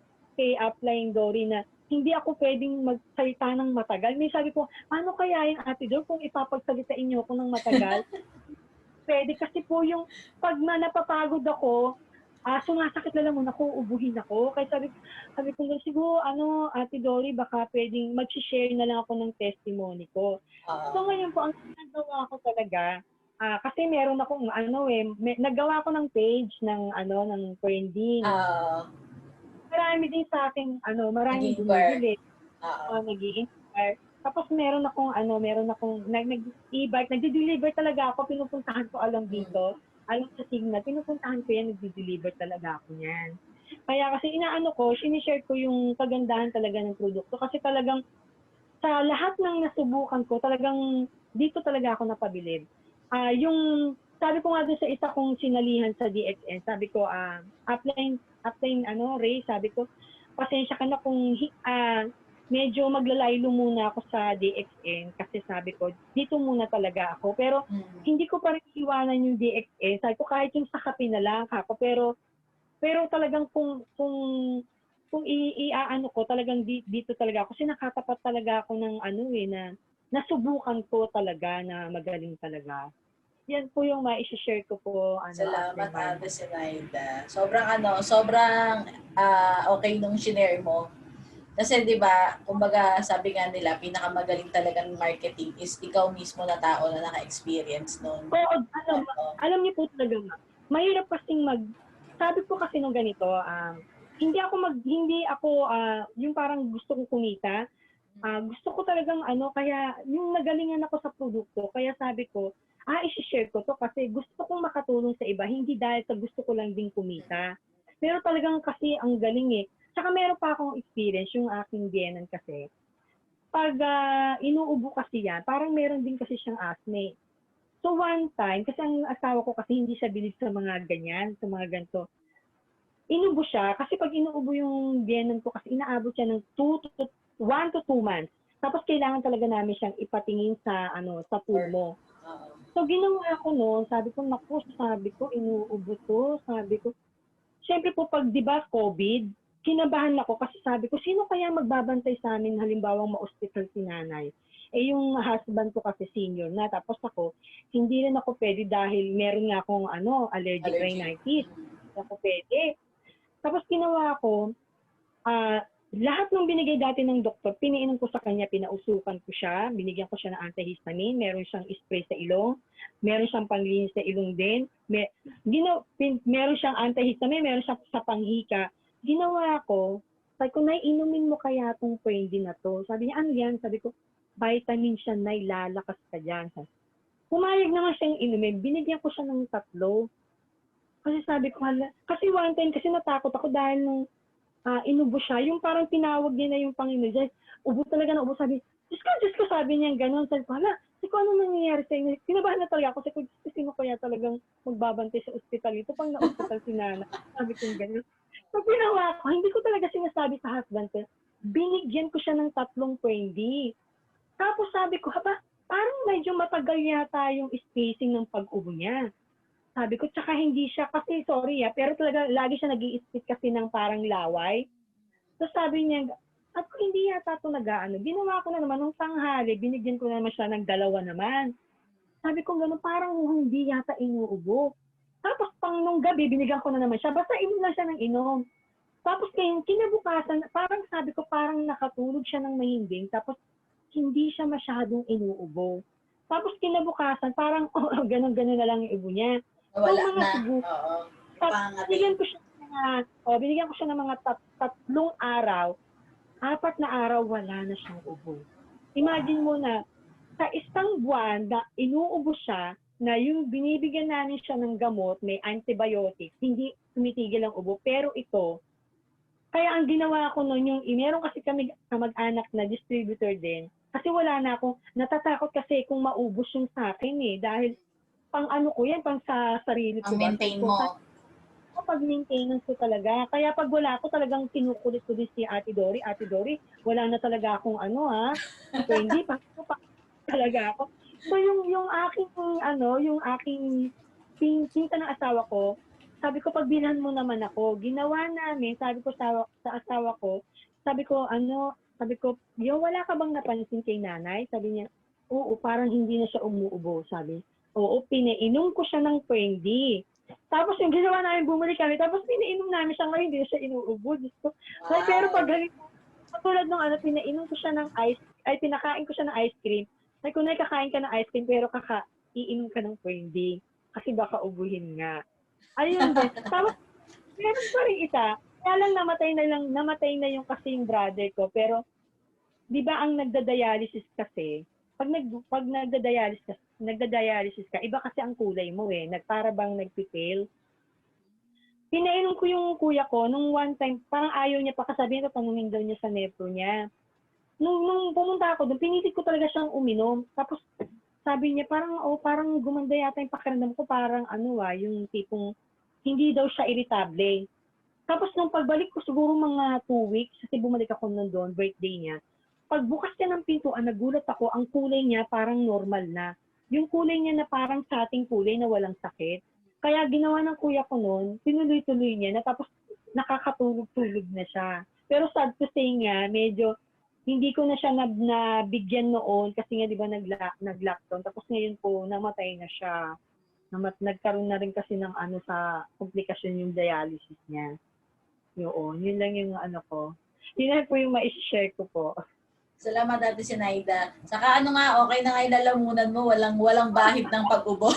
Upline Dory na hindi ako pwedeng magsalita ng matagal. May sabi ko, paano kaya yung Ate Dor kung ipapagsalitain niyo ako ng matagal? Pwede kasi po yung pag napapagod ako, sumasakit na lang muna ako, ubuhin ako. Kaya sabi ko siguro, Ate Dory, baka pwedeng mag-share na lang ako ng testimony ko. So ngayon po, ang ginagawa ko talaga, kasi meron akong naggawa ko ng page ng Pern-D. Marami din sa akin, maraming bumibili. Nag-i-inspire. Tapos meron akong nag-e-bike, nagde-deliver talaga ako, pinupuntahan ko dito. Alam sa Signal, pinupuntahan ko yan, nagde-deliver talaga ako yan. Kaya kasi sinishare ko yung kagandahan talaga ng produkto. Kasi talagang sa lahat ng nasubukan ko, talagang dito talaga ako napabilib. Sabi ko nga doon sa isa kong sinalihan sa DXN, sabi ko, upline Ray, sabi ko, pasensya ka na kung medyo maglalaylo muna ako sa DXN kasi sabi ko, dito muna talaga ako. Pero hindi ko pa rin iwanan yung DXN. Sabi ko, kahit yung sa kape na lang ako. Pero talagang kung iaano ko, talagang dito talaga ako. Kasi nakatapat talaga ako ng na nasubukan ko talaga na magaling talaga. Yan po yung ma-share ko po. Salamat, Ate Sinaida. Sobrang okay nung shinare mo. Kasi 'di ba, kumbaga sabi nga nila, pinakamagaling talaga ng marketing is ikaw mismo na tao na naka-experience noon. Oo, alam niyo po talaga, mahirap kasing sabi ko kasi nung ganito, hindi ako yung parang gusto kong kumita. gusto ko talagang kaya yung nagalingan ako sa produkto, kaya sabi ko, i-share ko to kasi gusto kong makatulong sa iba, hindi dahil sa gusto ko lang din kumita. Pero talagang kasi ang galing eh. Tsaka meron pa akong experience, yung aking biyenan kasi. Pag inuubo kasi yan, parang meron din kasi siyang asthma. So one time, kasi ang asawa ko kasi hindi siya bilib sa mga ganyan, sa mga ganito. Inubo siya, kasi pag inuubo yung biyenan ko, kasi inaabot siya ng 1 to 2 months. Tapos kailangan talaga namin siyang ipatingin sa sa pulmo. Oo. So ginawa ko noon, sabi ko, naku, sabi ko, inuubo to, sabi ko. Siyempre po, pag di ba COVID, kinabahan ako kasi sabi ko, sino kaya magbabantay sa amin halimbawang ma-hospital si nanay? Eh yung husband ko kasi senior na, tapos ako, hindi rin ako pwede dahil meron nga akong allergic rhinitis. Hindi ako pwede. Tapos ginawa ko, lahat ng binigay dati ng doktor, piniinom ko sa kanya, pinausukan ko siya, binigyan ko siya ng antihistamine, meron siyang spray sa ilong, meron siyang panglinis sa ilong din, meron siyang antihistamine, meron siyang sa panghika. Ginawa ko, sabi ko, Nay, inumin mo kaya itong Pwende na to? Sabi niya, ano yan? Sabi ko, vitamin siya, Nay, lalakas ka dyan. Pumayag naman siyang inumin, binigyan ko siya ng 3. Kasi sabi ko, kasi one time, kasi natakot ako dahil nung inubo siya, yung parang tinawag niya na yung Panginoon dyan, ubo talaga na ubo, sabi, Diyos ko, sabi niya gano'n, sabi ko, ano nangyayari sa inyo? Kinabahan na talaga ako, sabi ko, sino kaya talagang magbabantay sa ospital ito, pang na-ospital si Nana, sabi ko gano'n. So, ginawa ko, hindi ko talaga sinasabi sa husband ko, binigyan ko siya ng 3 Pwende. Tapos sabi ko, parang medyo matagal yata yung spacing ng pag-ubo niya. Sabi ko, tsaka hindi siya, kasi sorry pero talaga lagi siya nag-i-spit kasi ng parang laway. So sabi niya, at hindi yata ito ginawa ko na naman, nung tanghali, binigyan ko naman siya ng 2 naman. Sabi ko gano'n, parang hindi yata inuubo. Tapos nung gabi, binigyan ko na naman siya, basta inom lang siya ng inom. Tapos kinabukasan, parang sabi ko, parang nakatulog siya ng mahimbing, tapos hindi siya masyadong inuubo. Tapos kinabukasan, parang ganun-ganun na lang yung ubo niya. Wala mga na. siguro, Oo. binigyan ko siya ng mga 3 araw, 4 na araw, wala na siyang ubo. Imagine mo na, sa isang buwan na inuubo siya, na yung binibigyan namin siya ng gamot, may antibiotics, hindi tumitigil ang ubo. Pero ito, kaya ang ginawa ko noon, meron kasi kami kamag-anak na distributor din, kasi wala na akong, natatakot kasi kung maubos yung sa akin dahil pang ko yan, pang sa sarili ko. Ang maintain mo. Pag maintenance ko talaga. Kaya pag wala ako, talagang kinukulit-kulit si Ate Dory. Ate Dory, wala na talaga akong Pwede, pa talaga ako. So yung aking pinta ng asawa ko, sabi ko, pagbilhan mo naman ako, ginawa namin, sabi ko sa asawa ko, sabi ko, wala ka bang napansin kay nanay? Sabi niya, oo, parang hindi na siya umuubo, sabi. Oo, pinainom ko siya ng Pwende. Tapos yung ginawa namin, bumalik kami, tapos pinainom namin siya ngayon, hindi na siya inuubo. Wow. Pero pag katulad nung pinainom ko siya ng pinakain ko siya ng ice cream. Ay, kung kakain ka ng ice cream, pero iinom ka ng Pwende. Kasi baka ubuhin nga. Ayun din. Tapos, meron pa rin isa. Kaya lang namatay na yung kasing brother ko. Pero, di ba ang nagda-dialysis kasi, pag nagda-dialysis ka, iba kasi ang kulay mo para bang nagpipil. Pinainom ko yung kuya ko, nung one time, parang ayaw niya pa, kasabihin ko, tanungin daw niya sa nepo niya. Nung pumunta ako doon, pinilit ko talaga siyang uminom. Tapos, sabi niya, parang gumanda yata yung pakiramdam ko, parang yung tipong, hindi daw siya irritable. Tapos, nung pagbalik ko, siguro mga 2 weeks, kasi bumalik ako nun doon, birthday niya, pagbukas niya ng pintuan, nagulat ako, ang kulay niya parang normal na. Yung kulay niya na parang sa ating kulay na walang sakit. Kaya ginawa ng kuya ko noon, tinuloy-tuloy niya na, tapos nakakatulog-tulog na siya. Pero sad to say nga, medyo hindi ko na siya nabigyan noon kasi nga 'di ba nag-lockdown. Tapos ngayon po namatay na siya. Nagkaroon na rin kasi ng sa komplikasyon yung dialysis niya. Yun lang yung ko. Yun lang po yung ma-share ko po. Salamat, Ate Sinaida. Saka okay na nga yung lalamunan mo, walang bahid ng pag-ubo.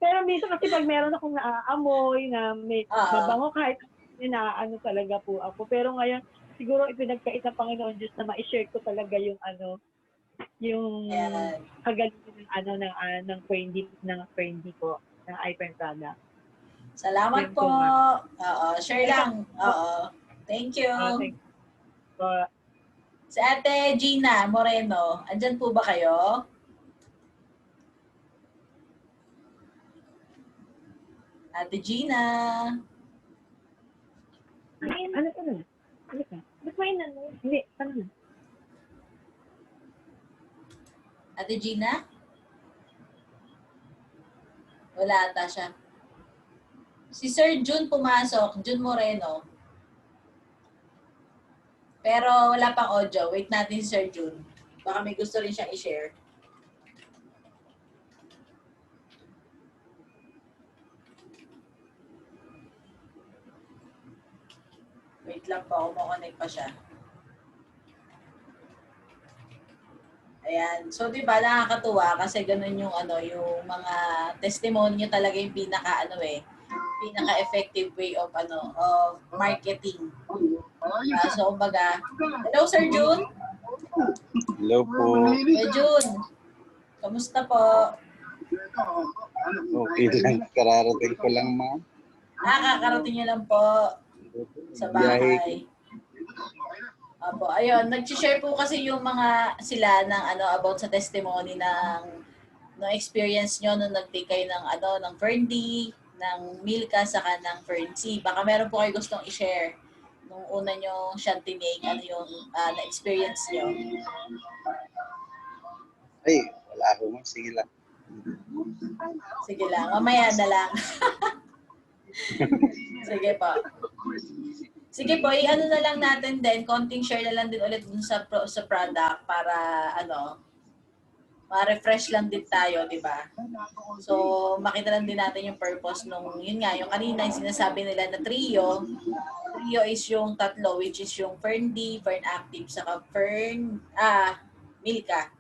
Pero minsan kasi pag meron akong naaamoy na may mabango, kahit talaga po ako. Pero ngayon, siguro ipinagkait ng Panginoon Diyos na ma-share ko talaga yung yung Ayan. kagalingan ng Ferndi ko, ng iPhone product. Salamat Yun po. po, ma'am. Oo, share lang. Oo. Thank you. Thank you po. Si Ate Gina Moreno, andyan po ba kayo? Ate Gina. Ano? Halika. Ba't may Hindi, ano na? Ate Gina? Wala ata siya. Si Sir Jun pumasok, Jun Moreno. Pero wala pang audio. Wait natin si Sir Jun. Baka may gusto rin siyang i-share. Wait lang po, kumonect pa siya. Ayan. So, di ba, nakakatuwa kasi ganun yung yung mga testimony nyo talaga yung pinaka-effective way of marketing. So, kumbaga, hello Sir Jun. Hello po. Hey Jun. Kamusta po? Okay lang. Kararating ko lang, ma'am. Kakarating nyo lang po sa bahay. Apo, ayun, nag-share po kasi yung mga sila ng about sa testimony ng experience nyo nung nag-take kayo ng Ferndi, ng Milka, saka ng Ferncy. Baka meron po kayo gustong i-share nung una nyo siyang tinig, yung na-experience nyo. Ay, wala ako, ma'am. Sige lang. Sige lang, mamaya na lang. Sige po. Sige po, na lang natin din, konting share na lang din ulit dun sa product para ma-refresh lang din tayo, di ba? So, makita lang din natin yung purpose nung, yun nga, yung kanina yung sinasabi nila na trio. Trio is yung tatlo, which is yung Ferndi, Fern Active, saka Milka.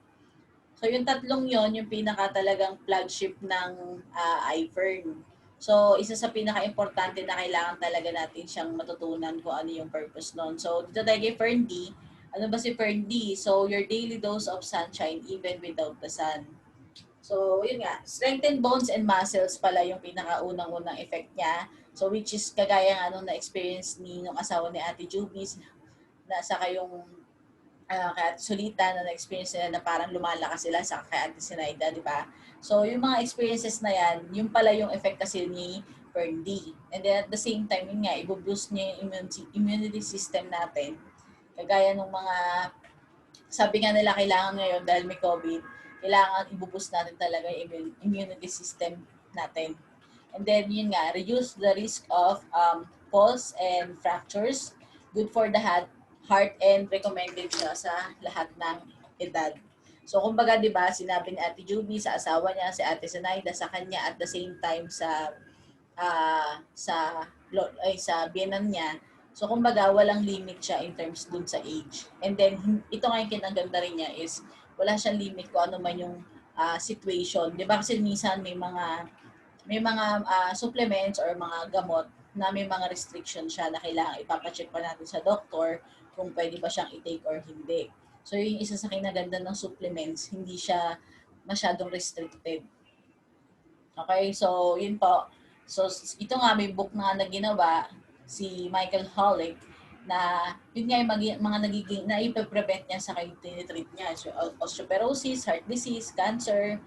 So, yung tatlong yon yung pinaka talagang flagship ng iFern. So, isa sa pinaka-importante na kailangan talaga natin siyang matutunan kung ano yung purpose nun. So, dito tayo kay Ferndi. Ano ba si Ferndi? So, your daily dose of sunshine even without the sun. So, yun nga. Strengthen bones and muscles pala yung pinaka-unang-unang effect niya. So, which is kagaya nga nung na-experience nung asawa ni Ate Jubis na saka yung kay Ate Solita na na-experience nila na parang lumalakas sila sa kay Ate Sinaida, di ba? So, yung mga experiences na yan, yung pala yung effect kasi ni Ferndi. And then at the same time, yun nga, i-boost niya yung immunity system natin. Kagaya ng mga, sabi nga nila kailangan ngayon dahil may COVID, kailangan i-boost natin talaga yung immunity system natin. And then yun nga, reduce the risk of falls and fractures, good for the heart and recommended siya sa lahat ng edad. So, kumbaga, di ba, sinabi ni Ate Juby sa asawa niya, si Ate Sinaida, sa kanya at the same time sa biyenan niya. So, kumbaga, walang limit siya in terms dun sa age. And then, ito nga yung kinaganda rin niya is, wala siyang limit kung ano man yung situation. Di ba, kasi minsan may mga supplements or mga gamot na may mga restriction siya na kailangan ipapacheck pa natin sa doktor kung pwede ba siyang i-take or hindi. So, yung isa sa kinaganda ng supplements, hindi siya masyadong restricted. Okay, so yun po. So, ito nga, may book na ginawa si Michael Holick na yun nga yung mga nagiging, na ipaprevent niya sa kayo tinitreat niya. So, osteoporosis, heart disease, cancer,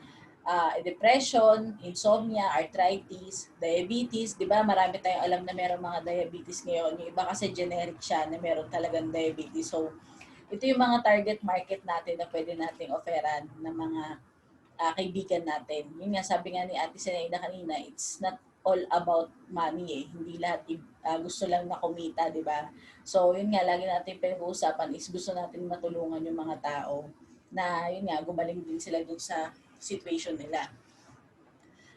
depression, insomnia, arthritis, diabetes. Di ba? Marami tayong alam na meron mga diabetes ngayon. Yung iba kasi generic siya na meron talagang diabetes. So, ito yung mga target market natin na pwede nating offeran ng mga kaibigan natin. Yun nga, sabi nga ni Ate Sinaida kanina, it's not all about money eh. Hindi lahat gusto lang na kumita, di ba? So, yun nga, lagi natin pinag-uusapan is gusto natin matulungan yung mga tao na, yun nga, gumaling din sila dun sa situation nila.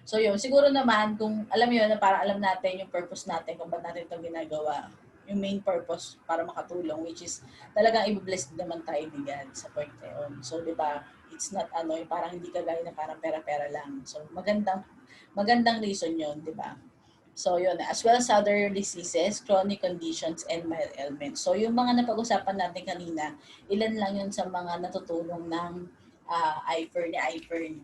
So, yun, siguro naman, kung alam yun, na parang alam natin yung purpose natin, kung ba't natin itong ginagawa, yung main purpose para makatulong, which is talagang i-bless naman tayo ni God sa point na yun. So, di ba, it's not yung parang hindi kagaya na parang pera-pera lang. So, magandang reason yun, di ba? So yun, as well as other diseases, chronic conditions, and mild ailments. So yung mga napag-usapan natin kanina, ilan lang yun sa mga natutulong ng iFern.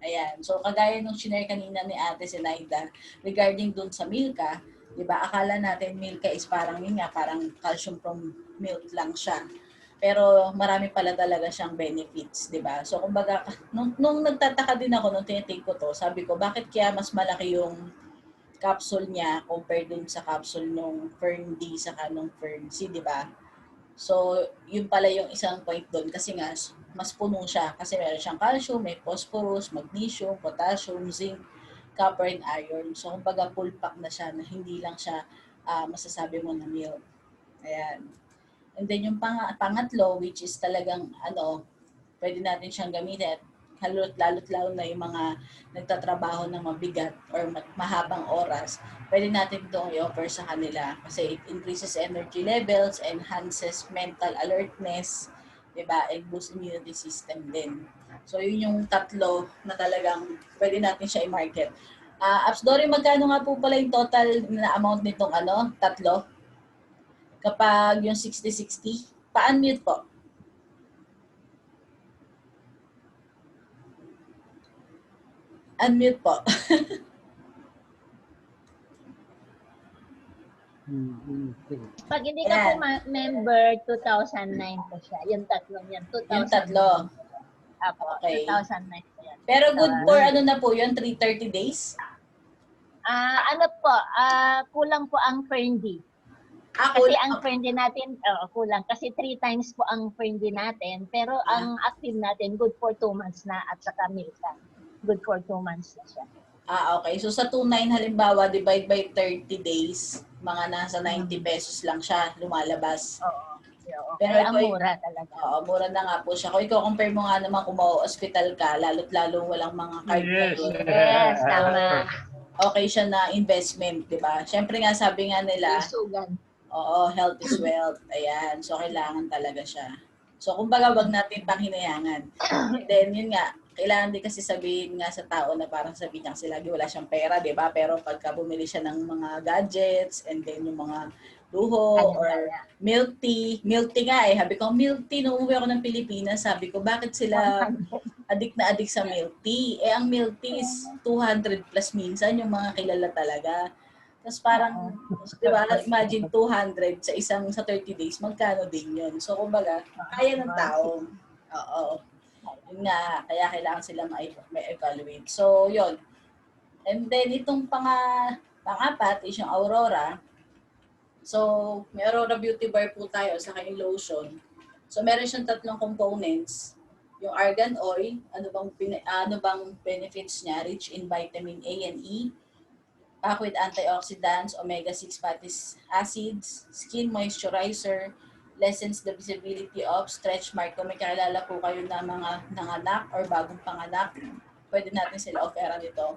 Ayan. So kagaya nung shinare kanina ni Ate Zenaida regarding dun sa Milka, di ba? Akala natin Milka is parang yun nga, parang calcium from milk lang siya. Pero marami pala talaga siyang benefits, di ba? So kumbaga, nung nagtataka din ako nung tinitake ko to, sabi ko, bakit kaya mas malaki yung capsule niya compared dun sa capsule nung Fern D saka nung Fern C, di ba? So, yun pala yung isang point doon kasi nga mas puno siya kasi meron siyang calcium, may phosphorus, magnesium, potassium, zinc, copper, and iron. So, kumbaga full pack na siya na hindi lang siya masasabi mo na milk. Ayan. And then yung pangatlo, which is talagang pwede natin siyang gamitin lalo't lalo na yung mga nagtatrabaho ng mabigat or mahabang oras, pwede natin itong i-offer sa kanila kasi it increases energy levels, enhances mental alertness, diba? And boost immunity system din. So yun yung tatlo na talagang pwede natin siya i-market. Apsdori, magkano nga po pala yung total na amount nitong tatlo? Kapag yung 60-60, pa-unmute po. Unmute po. Pag hindi ka po member, 2009 po siya. Yung tatlong yan. 2009. Yung tatlo. Apo, Okay. 2009 po yan. Pero good for na po yun, 330 days? Kulang po ang Ferndy. Kasi Kulang. ang Ferndy natin, kulang. Kasi 3 times po ang Ferndy natin. Pero ang active natin, good for 2 months na at saka Milka. Good for 2 months na siya. Okay. So sa 2.9 halimbawa, divide by 30 days, mga nasa 90 pesos lang siya lumalabas. Oo. Pero ang mura talaga. Oo, mura na nga po siya. Kung i-compare mo nga naman kung hospital ka, lalo't lalo walang mga card ngayon. Yes, tama. Okay siya na investment, di ba? Siyempre nga sabi nga nila, Sugan. oo, health is wealth. Ayan. So, kailangan talaga siya. So, kumbaga, wag natin pang hinayangan. And then, yun nga, kailangan din kasi sabihin nga sa tao na parang sabihin niya kasi lagi wala siyang pera, di ba? Pero pagka bumili siya ng mga gadgets and then yung mga luho or milk tea nga Sabi ko, milk tea, nung umuwi ako ng Pilipinas, sabi ko, bakit sila adik na adik sa milk tea? Ang milk tea is 200 plus minsan yung mga kilala talaga. Tapos parang, di ba, imagine 200 sa 30 days, magkano din yun? So, kumbaga, kaya ng tao. Oo. Yun nga, kaya kailangan sila ma-evaluate. So, yun. And then, itong pang-apat is yung Aurora. So, may Aurora Beauty Bar po tayo, saka yung lotion. So, meron siyang 3 components. Yung argan oil, ano bang benefits niya? Rich in vitamin A and E, packed with antioxidants, omega-6 fatty acids, skin moisturizer, lessens the visibility of stretch mark. Kung may kakilala po kayo na mga nanganak or bagong panganak, pwede natin sila offeran dito.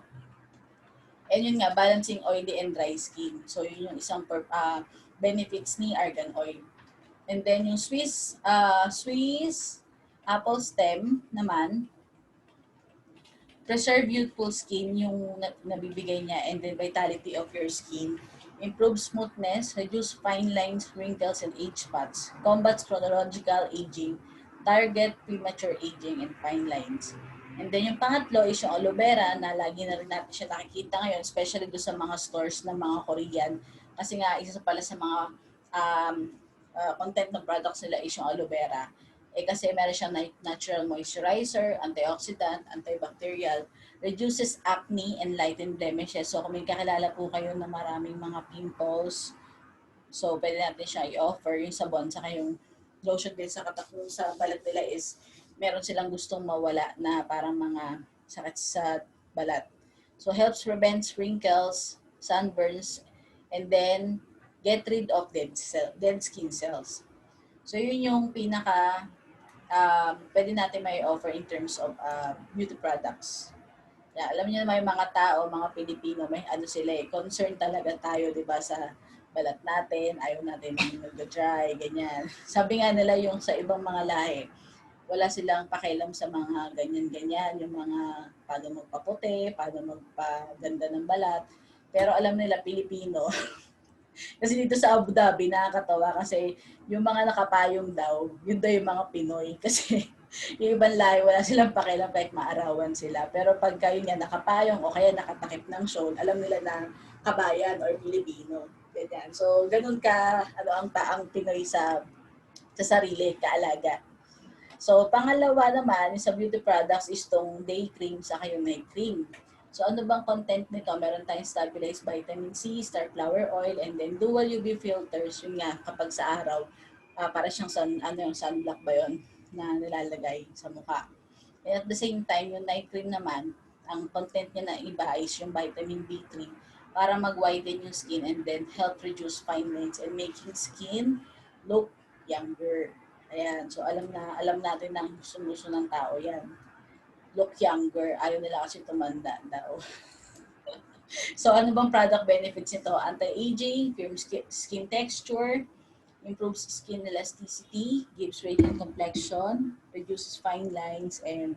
And yun nga, balancing oily and dry skin. So yun yung isang benefits ni argan oil. And then yung Swiss apple stem naman, preserve youthful skin yung nabibigay niya, and then vitality of your skin. Improve smoothness, reduce fine lines, wrinkles, and age spots. Combats chronological aging, target premature aging and fine lines. And then yung pangatlo is yung aloe vera na lagi na rin natin siya nakikita ngayon, especially doon sa mga stores ng mga Korean. Kasi nga, isa pala sa mga content ng products nila is yung aloe vera. Kasi meron siyang natural moisturizer, antioxidant, antibacterial, reduces acne and lighten blemishes. So kung may kakilala po kayo na maraming mga pimples, so pwede natin siya i-offer yung sabon, saka yung lotion din sa katakbo sa balat nila is meron silang gustong mawala na parang mga sakit sa balat. So helps prevent wrinkles, sunburns, and then get rid of dead skin cells. So yun yung pinaka pwede natin may offer in terms of beauty products. Alam niyo naman yung mga tao, mga Pilipino, may sila concern talaga tayo, di ba, sa balat natin, ayaw natin nag-dry, ganyan. Sabi nga nila yung sa ibang mga lahi, wala silang pakialam sa mga ganyan-ganyan, yung mga paano magpaputi, paano magpaganda ng balat. pero alam nila Pilipino. Kasi dito sa Abu Dhabi, nakakatawa kasi yung mga nakapayong daw, yun daw yung mga Pinoy. Kasi yung ibang lahi, wala silang pakialam kahit maarawan sila. Pero pagka yun nga nakapayong o kaya nakatakip ng shawl, alam nila na kabayan or Pilipino. Ganyan. So, ganun ka, ang taang Pinoy sa sarili, kaalaga. So, pangalawa naman, sa beauty products is tong day cream sa yung night cream. So, ano bang content nito? Meron tayong stabilized vitamin C, star flower oil, and then dual UV filters. Yun nga, kapag sa araw, para siyang sunblock ba yun na nilalagay sa mukha. And at the same time, yung night cream naman, ang content niya na iba is yung vitamin B3 para mag-widen yung skin and then help reduce fine lines and making skin look younger. Ayan, so alam natin ng gusto ng tao yan. Look younger, ayaw nila kasi tumanda daw. So ano bang product benefits nito? Anti-aging, firm skin texture, improves skin elasticity, gives radiant complexion, reduces fine lines and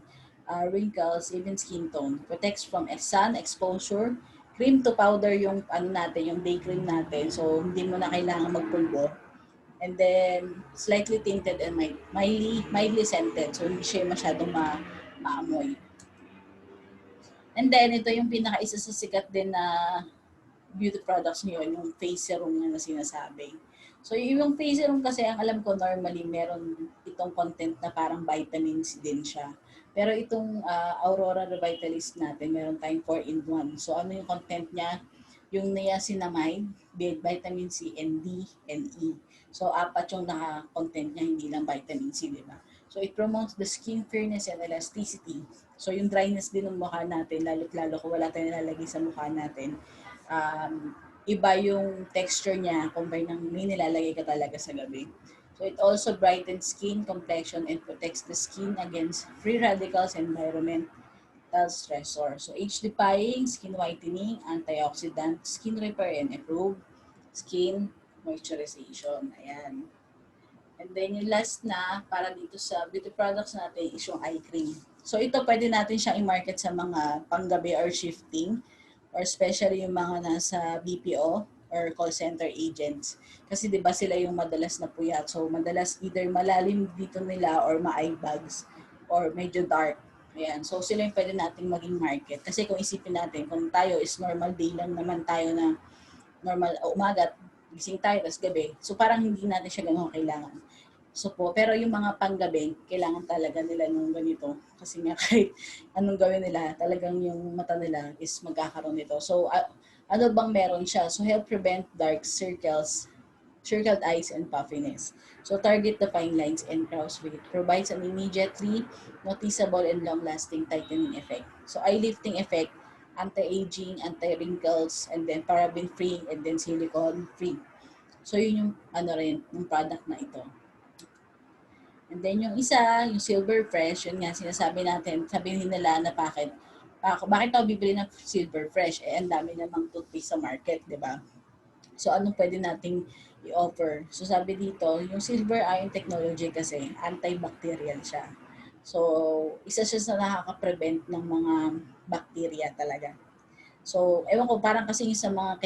wrinkles, even skin tone, protects from sun exposure, cream to powder yung yung day cream natin. So hindi mo na kailangan magpulbo. And then, slightly tinted and mildly scented. So, hindi siya masyadong maamoy. And then, ito yung isa sa sikat din na beauty products ngayon, yung face serum na sinasabi. So, yung face serum kasi, ang alam ko normally, meron itong content na parang vitamins din siya. Pero itong Aurora Revitalist natin, meron tayong 4-in-1. So, ano yung content niya? Yung niacinamide, vitamin C, and D, and E. So, 4 yung naka-content niya, hindi lang vitamin C, di ba? So, it promotes the skin fairness and elasticity. So, yung dryness din ng mukha natin, lalo kung wala tayong nilalagay sa mukha natin, iba yung texture niya compare ng may nilalagay ka talaga sa gabi. So, it also brightens skin complexion and protects the skin against free radicals and environmental stressor. So, age-defying, skin whitening, antioxidant, skin repair, and improve skin moisturization. Ayan. And then yung last na, para dito sa beauty products natin is yung eye cream. So ito pwede natin siyang i-market sa mga panggabi or shifting or especially yung mga nasa BPO or call center agents. Kasi 'di ba sila yung madalas na puyat. So madalas either malalim dito nila or ma-eye bags or medyo dark. Ayan. So sila yung pwede nating maging market. Kasi kung isipin natin, kung tayo is normal day lang naman tayo na normal umaga, gising tayo, tapos gabi. So parang hindi natin siya ganun kailangan. So po, pero yung mga panggabi, kailangan talaga nila nung ganito. Kasi nga kahit anong gawin nila, talagang yung mata nila is magkakaroon nito. So ano bang meron siya? So help prevent dark circled eyes and puffiness. So target the fine lines and crow's weight. Provides an immediately noticeable and long-lasting tightening effect. So eye lifting effect, anti-aging, anti-wrinkles, and then paraben-free, and then silicone-free. So yun yung yung product na ito. And then yung isa, yung Silver Fresh, yun nga sinasabi natin, sabihin nila na bakit tayo bibili ng Silver Fresh? Ang dami namang toothpaste sa market, di ba? So anong pwede nating i-offer? So sabi dito, yung Silver Ion Technology kasi, antibacterial siya. So, isa siya sa nakaka-prevent ng mga bacteria talaga. So, ewan ko, parang kasi sa mga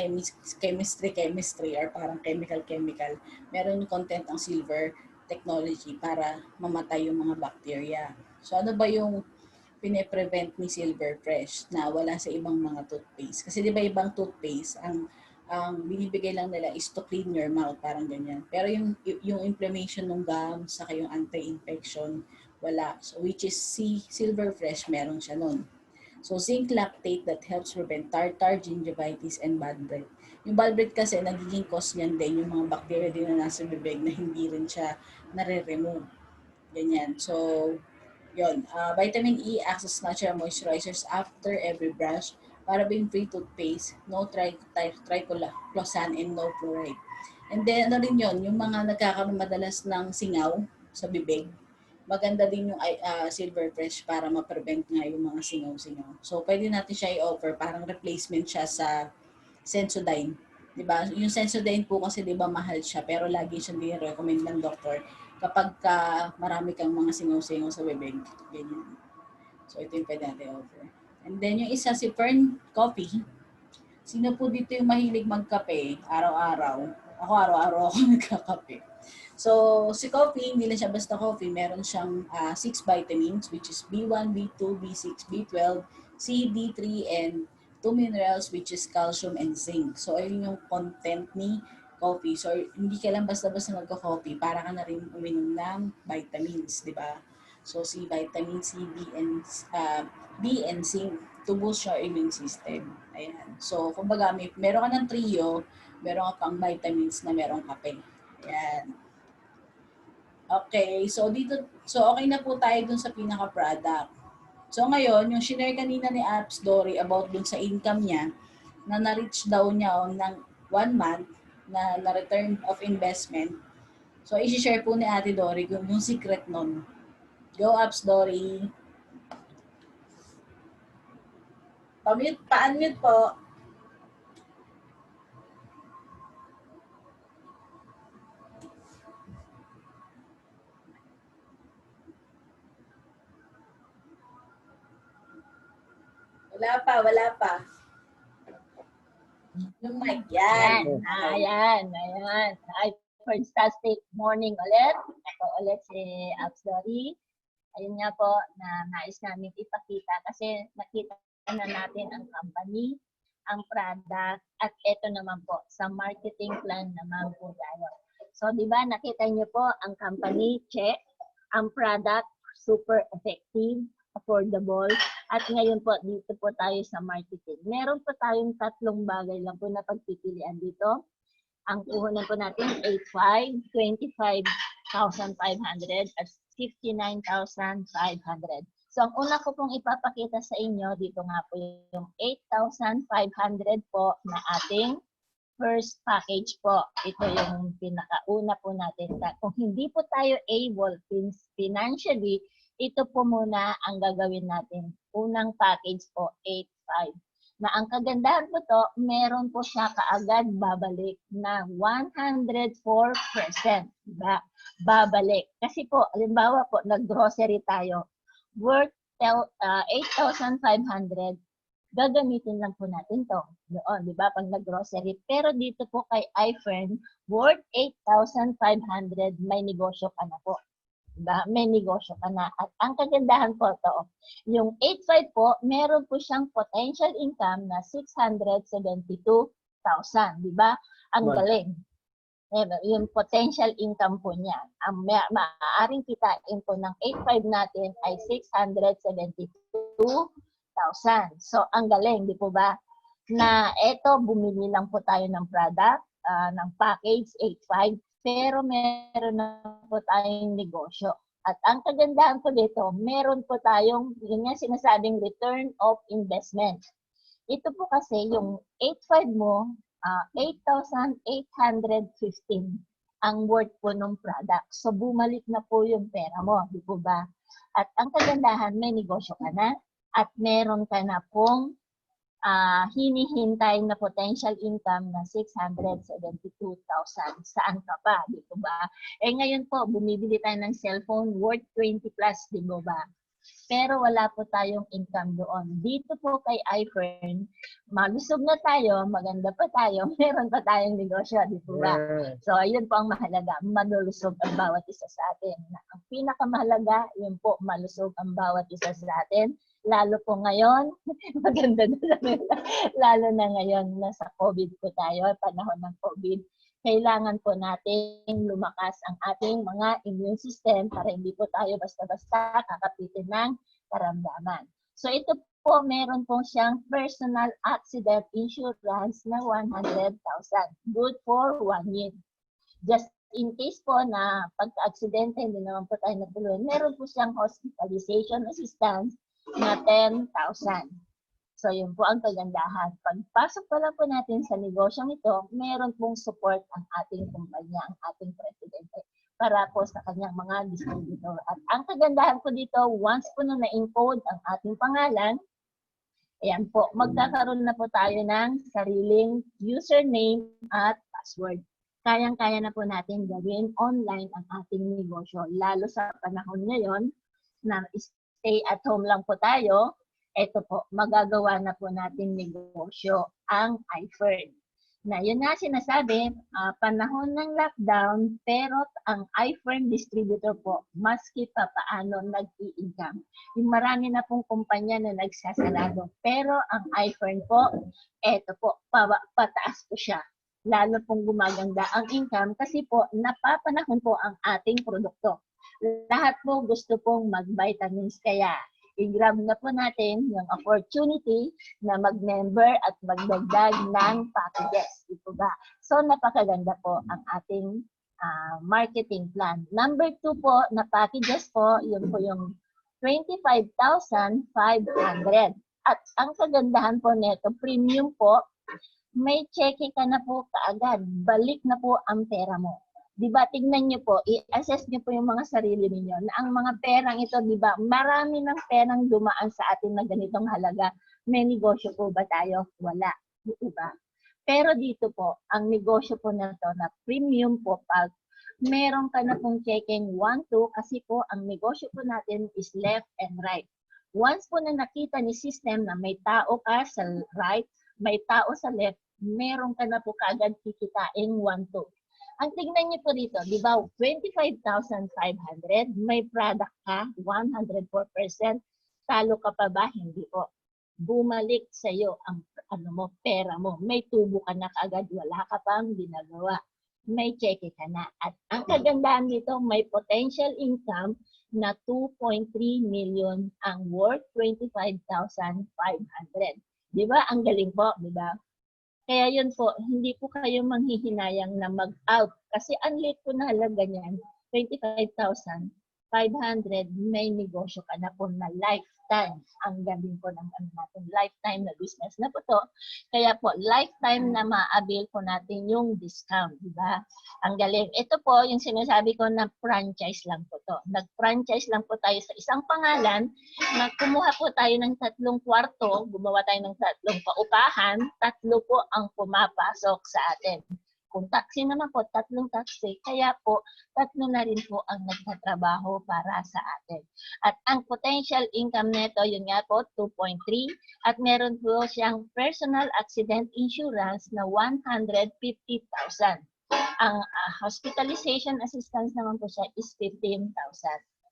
chemistry or parang chemical, meron yung content ang silver technology para mamatay yung mga bacteria. So, ano ba yung pine-prevent ni Silver Fresh na wala sa ibang mga toothpaste? Kasi di ba ibang toothpaste, ang binibigay lang nila is to clean your mouth, parang ganyan. Pero yung inflammation ng gums, saka yung anti-infection, wala. So, which is Silver Fresh, meron siya nun. So, zinc lactate that helps prevent tartar, gingivitis, and bad breath. Yung bad breath kasi, nagiging cause niyan din yung mga bacteria din na nasa bibig na hindi rin siya nare-remove. Ganyan. So, yun. Vitamin E acts as natural moisturizers after every brush. Paraben-free toothpaste, no triclosan, and no fluoride. And then, ano rin yun, yung mga nagkakaroon madalas ng singaw sa bibig, maganda din yung Silver Fresh para ma-prevent nga yung mga singaw-singaw. So, pwede natin siya i-offer, parang replacement siya sa Sensodyne. Diba? Yung Sensodyne po kasi diba mahal siya, pero lagi siyang din-recommend ng doktor kapag marami kang mga singaw-singaw sa bibig. Ganyan. So, ito yung pwede natin i-offer. And then, yung isa si Fern Coffee. Sino po dito yung mahilig magkape araw-araw? Ako araw-araw ako nagkakape. So, si coffee, hindi lang siya basta coffee. Meron siyang 6 vitamins, which is B1, B2, B6, B12, C, D3, and 2 minerals, which is calcium and zinc. So, ayun yung content ni coffee. So, hindi ka lang basta-basta magka-coffee. Para ka na rin uminom ng vitamins, di ba? So, si vitamin C, B and zinc to boost your immune system. Ayan. So, kumbaga, meron ka ng trio, meron ka pang vitamins na merong kape. Ayan. Okay, so okay na po tayo dun sa pinaka-product. So ngayon, yung share kanina ni Apps Dory about dun sa income niya, na na-reach daw niya ng 1 month na return of investment. So i-share po ni Ate Dory yung secret nun. Go Apps Dory. Pa-unmute po. Wala pa. Yung mic, yan. Ayan. Hi, fantastic morning ulit. Ako ulit si Absori. Ayun nga po na nais namin ipakita kasi nakita na natin ang company, ang product, at ito naman po, sa marketing plan naman po tayo. So, di ba, nakita niyo po ang company, check, ang product, super effective, affordable, at ngayon po, dito po tayo sa marketing. Meron po tayong 3 bagay lang po na pagpipilian dito. Ang puhunan po natin, 8,500, 25,500, at 59,500. So, ang una ko pong ipapakita sa inyo, dito nga po yung 8,500 po na ating first package po. Ito yung pinakauna po natin. Kung hindi po tayo able financially, ito po muna ang gagawin natin. Unang package po, 8,500. Na ang kagandahan po to, meron po siya kaagad babalik na 104%. Diba? Babalik. Kasi po, halimbawa po, nag-grocery tayo, worth 8,500, gagamitin lang po natin to. Doon, di ba? Pag nag-grocery. Pero dito po kay iFriend, worth 8,500, may negosyo ka na po. Diba? May negosyo ka na. At ang kagandahan po to, yung 8,500 po, meron po siyang potential income na 672,000. Di ba? Ang galing. Yung potential income po niya. Ang maaaring kitain po ng 8,500 natin ay 672,000. So, ang galing, di po ba? Na eto, bumili lang po tayo ng product, ng package 8,500, pero meron na po tayong negosyo. At ang kagandahan po dito, meron po tayong, yun nga sinasabing return of investment. Ito po kasi yung 8,500 mo, 8,815 ang worth po ng product. So, bumalik na po yung pera mo, di po ba? At ang kagandahan, may negosyo ka na at meron ka na pong hinihintay na potential income na 672,000. Saan ka pa, di po ba? Eh ngayon po, bumibili tayo ng cellphone worth 20 plus, di po ba? Pero wala po tayong income doon. Dito po kay iFriend, malusog na tayo, maganda pa tayo, meron pa tayong negosyo, di po ba? So, ayun po ang mahalaga, malulusog ang bawat isa sa atin. Ang pinakamahalaga, yun po, malusog ang bawat isa sa atin. Lalo po ngayon, maganda na lang, lalo na ngayon, nasa COVID po tayo, panahon ng COVID. Kailangan po nating lumakas ang ating mga immune system para hindi po tayo basta-basta kakapitin ng karamdaman. So ito po, meron po siyang personal accident insurance na 100,000. Good for 1 year. Just in case po na pagka-aksidente, hindi naman po tayo natuluyan, meron po siyang hospitalization assistance na 10,000. So, yun po ang kagandahan. Pagpasok pa lang po natin sa negosyong ito, meron pong support ang ating kumpanya, ang ating presidente, para po sa kanyang mga distributor. At ang kagandahan po dito, once po na na-encode ang ating pangalan, ayan po, magkakaroon na po tayo ng sariling username at password. Kayang-kaya na po natin gawin online ang ating negosyo, lalo sa panahon ngayon na stay at home lang po tayo. Ito po, magagawa na po natin negosyo ang iFern. Na yun nga sinasabi, panahon ng lockdown, pero ang iFern distributor po, maski pa paano nag-i-income. Yung marami na pong kumpanya na nagsasarado, pero ang iFern po, eto po, pataas po siya. Lalo pong gumaganda ang income kasi po napapanahon po ang ating produkto. Lahat po gusto pong mag-vitamins, kaya i-grab na po natin yung opportunity na mag-member at magdagdag ng packages. Ito ba? So napakaganda po ang ating marketing plan. Number 2 po na packages po, yun po yung 25,500. At ang kagandahan po nito, premium po, may cheque ka na po kaagad. Balik na po ang pera mo. Diba, tignan nyo po, i-assess nyo po yung mga sarili ninyo na ang mga perang ito, diba, marami ng perang dumaan sa atin na ganitong halaga. May negosyo po ba tayo? Wala. Diba? Pero dito po, ang negosyo po na to na premium po, pag meron ka na pong checking 1-2 kasi po ang negosyo po natin is left and right. Once po na nakita ni system na may tao ka sa right, may tao sa left, meron ka na po kaagad kikitain 1-2. Ang tignan niyo po dito, di ba, 25,500, may product ka, 104%, talo ka pa ba? Hindi po. Bumalik sa iyo ang pera mo. May tubo ka na kaagad, wala ka pang ginagawa. May cheque ka na. At ang kagandahan dito, may potential income na 2.3 million ang worth 25,500. Di ba? Ang galing po, di ba? Kaya yun po, hindi po kayo manghihinayang na mag-out. Kasi ang late po na halaga niyan, 25,500, may negosyo ka na po na lifetime. Ang galing po ng natin, lifetime na business na po to. Kaya po, lifetime na ma-avail po natin yung discount, di ba? Ang galing. Ito po, yung sinasabi ko na franchise lang po to. Nag-franchise lang po tayo sa isang pangalan, na kumuha po tayo ng 3 kwarto, gumawa tayo ng 3 paupahan, 3 po ang pumapasok sa atin. Kung taxi naman po, 3 taxi, kaya po 3 na rin po ang nagtatrabaho para sa atin. At ang potential income nito, yun nga po, 2.3, at meron po siyang personal accident insurance na 150,000. Ang hospitalization assistance naman po siya is 15,000.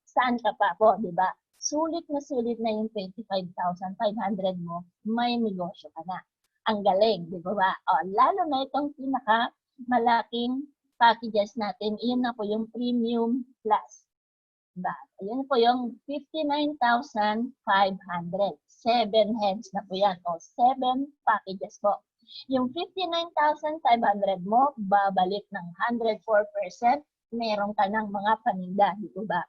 Saan ka pa po, di ba? Sulit na yung 25,500 mo, may negosyo ka na. Ang galing, di ba? O, lalo na itong malaking packages natin, iyon na po yung premium plus. Diba? Ayan po yung 59,500. 7 heads na po yan. O, 7 packages po. Yung 59,500 mo, babalik ng 104%, meron ka ng mga paninda. Di ba?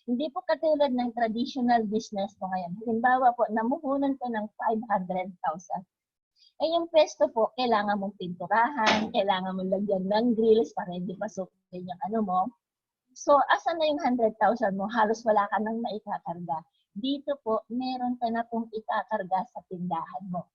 Hindi po katulad ng traditional business po ngayon. Halimbawa po, namuhunan ko ng 500,000. Eh yung pwesto po, kailangan mong pinturahan, kailangan mong lagyan ng grills para hindi pasukin yung ano mo. So, asan na yung 100,000 mo? Halos wala ka nang maikakarga. Dito po, meron ka na pong ikakarga sa tindahan mo.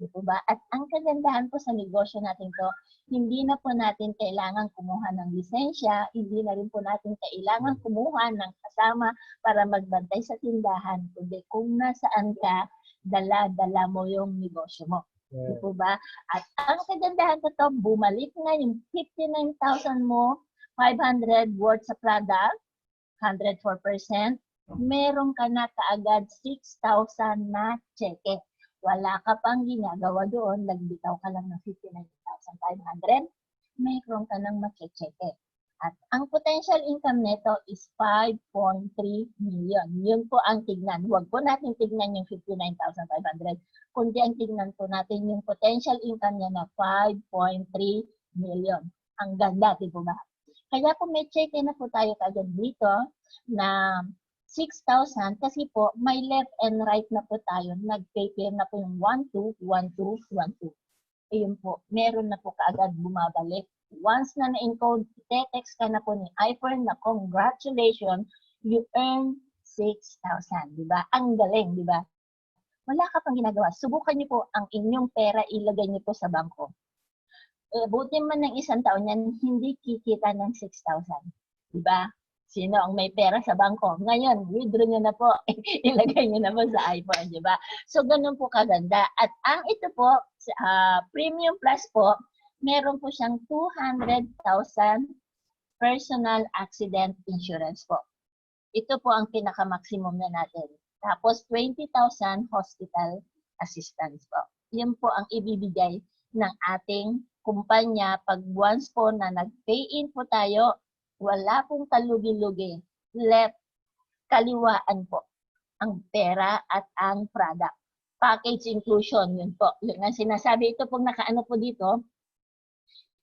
Dito ba? At ang kagandahan po sa negosyo natin to, hindi na po natin kailangan kumuha ng lisensya, hindi na rin po natin kailangan kumuha ng kasama para magbantay sa tindahan, kundi kung nasaan ka, dala-dala mo yung negosyo mo. Di po ba? At ang kagandahan ko to, bumalik nga yung 59,000 mo, 500 worth sa product, 104%, meron ka na kaagad 6,000 na cheque. Wala ka pang ginagawa doon, nagbitaw ka lang ng 59,500, meron ka nang mache-cheque. At ang potential income nito is 5.3 million. Yun po ang tignan. Huwag po natin tignan yung 59,500, kundi ang tignan po natin yung potential income niya na 5.3 million. Ang ganda, di po ba? Kaya po may check na po tayo kagad dito na 6,000 kasi po may left and right na po tayo. Nag-paper na po yung 1-2, 1-2, 1-2. Ayun po, meron na po kaagad bumabalik. Once na na-encode, text ka na po ni iFern na congratulations, you earn 6,000. Diba? Ang galing, diba? Wala ka pang ginagawa. Subukan niyo po ang inyong pera, ilagay niyo po sa bangko. Buti man ng isang taon yan, hindi kikita ng 6,000. Diba? Sino ang may pera sa bangko? Ngayon, withdraw nyo na po. Ilagay nyo na po sa iPhone, di ba? So, ganun po kaganda. At ang ito po, Premium Plus po, meron po siyang 200,000 personal accident insurance po. Ito po ang pinaka-maximum na natin. Tapos, 20,000 hospital assistance po. Yun po ang ibibigay ng ating kumpanya pag once po na nag-pay-in po tayo, wala pong kalugi-lugi. Left, kaliwaan po ang pera at ang product. Package inclusion, yun po. Yun ang sinasabi. Ito pong nakaano po dito,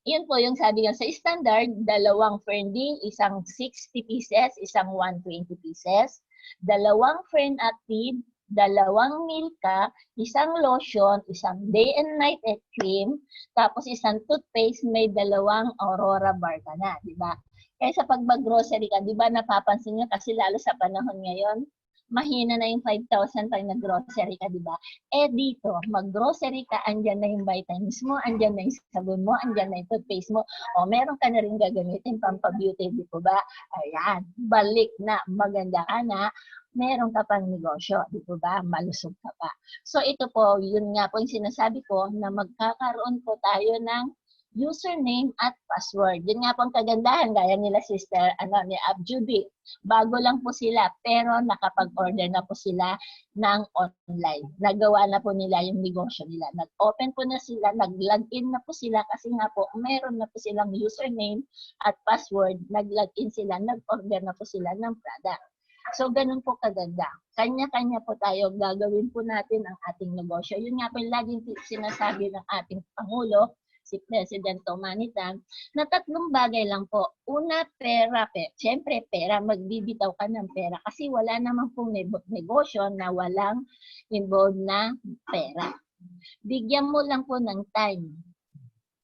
yun po yung sabi nga sa standard, dalawang Ferndi, isang 60 pieces, isang 120 pieces, dalawang Fern Active, dalawang Milka, isang lotion, isang day and night cream, tapos isang toothpaste, may dalawang Aurora bar ka na, di ba? Kaya sa pag mag-grocery ka, di ba napapansin nyo kasi lalo sa panahon ngayon, mahina na yung 5,000 pag nag-grocery ka, di ba? Eh dito, mag-grocery ka, andyan na yung vitamins mo, andyan na yung sabon mo, andyan na yung toothpaste mo, o meron ka na rin gagamitin pampabeauty, di po ba? Ayan, balik na, maganda ka na, meron ka pang negosyo, di po ba? Malusog ka pa. So ito po, yun nga po yung sinasabi ko na magkakaroon po tayo ng username at password. Yun nga po ang kagandahan, gaya nila sister, ni Abjubi. Bago lang po sila, pero nakapag-order na po sila ng online. Nagawa na po nila yung negosyo nila. Nag-open po na sila, nag-login na po sila kasi nga po, meron na po silang username at password. Nag-login sila, nag-order na po sila ng product. So, ganun po kaganda. Kanya-kanya po tayo, gagawin po natin ang ating negosyo. Yun nga po yung laging sinasabi ng ating Pangulo, si President Tomanitan, na tatlong bagay lang po. Una, pera. Siyempre, pera. Magbibitaw ka ng pera kasi wala naman pong negosyo na walang involved na pera. Bigyan mo lang po ng time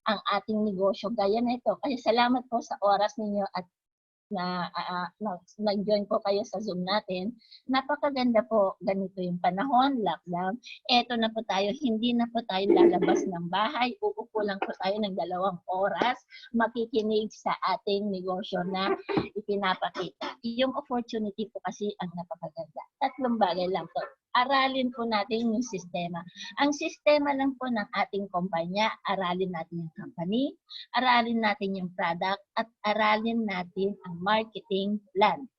ang ating negosyo. Gaya na ito. Kasi salamat po sa oras ninyo at nag-join po kayo sa Zoom natin. Napakaganda po, ganito yung panahon, lockdown. Eto na po tayo, hindi na po tayo lalabas ng bahay, uupo lang po tayo ng 2 oras, makikinig sa ating negosyo na ipinapakita. Yung opportunity po kasi ang napakaganda. 3 bagay lang to. Aralin po natin yung sistema. Ang sistema lang po ng ating kumpanya, aralin natin yung company, aralin natin yung product, at aralin natin ang marketing plan.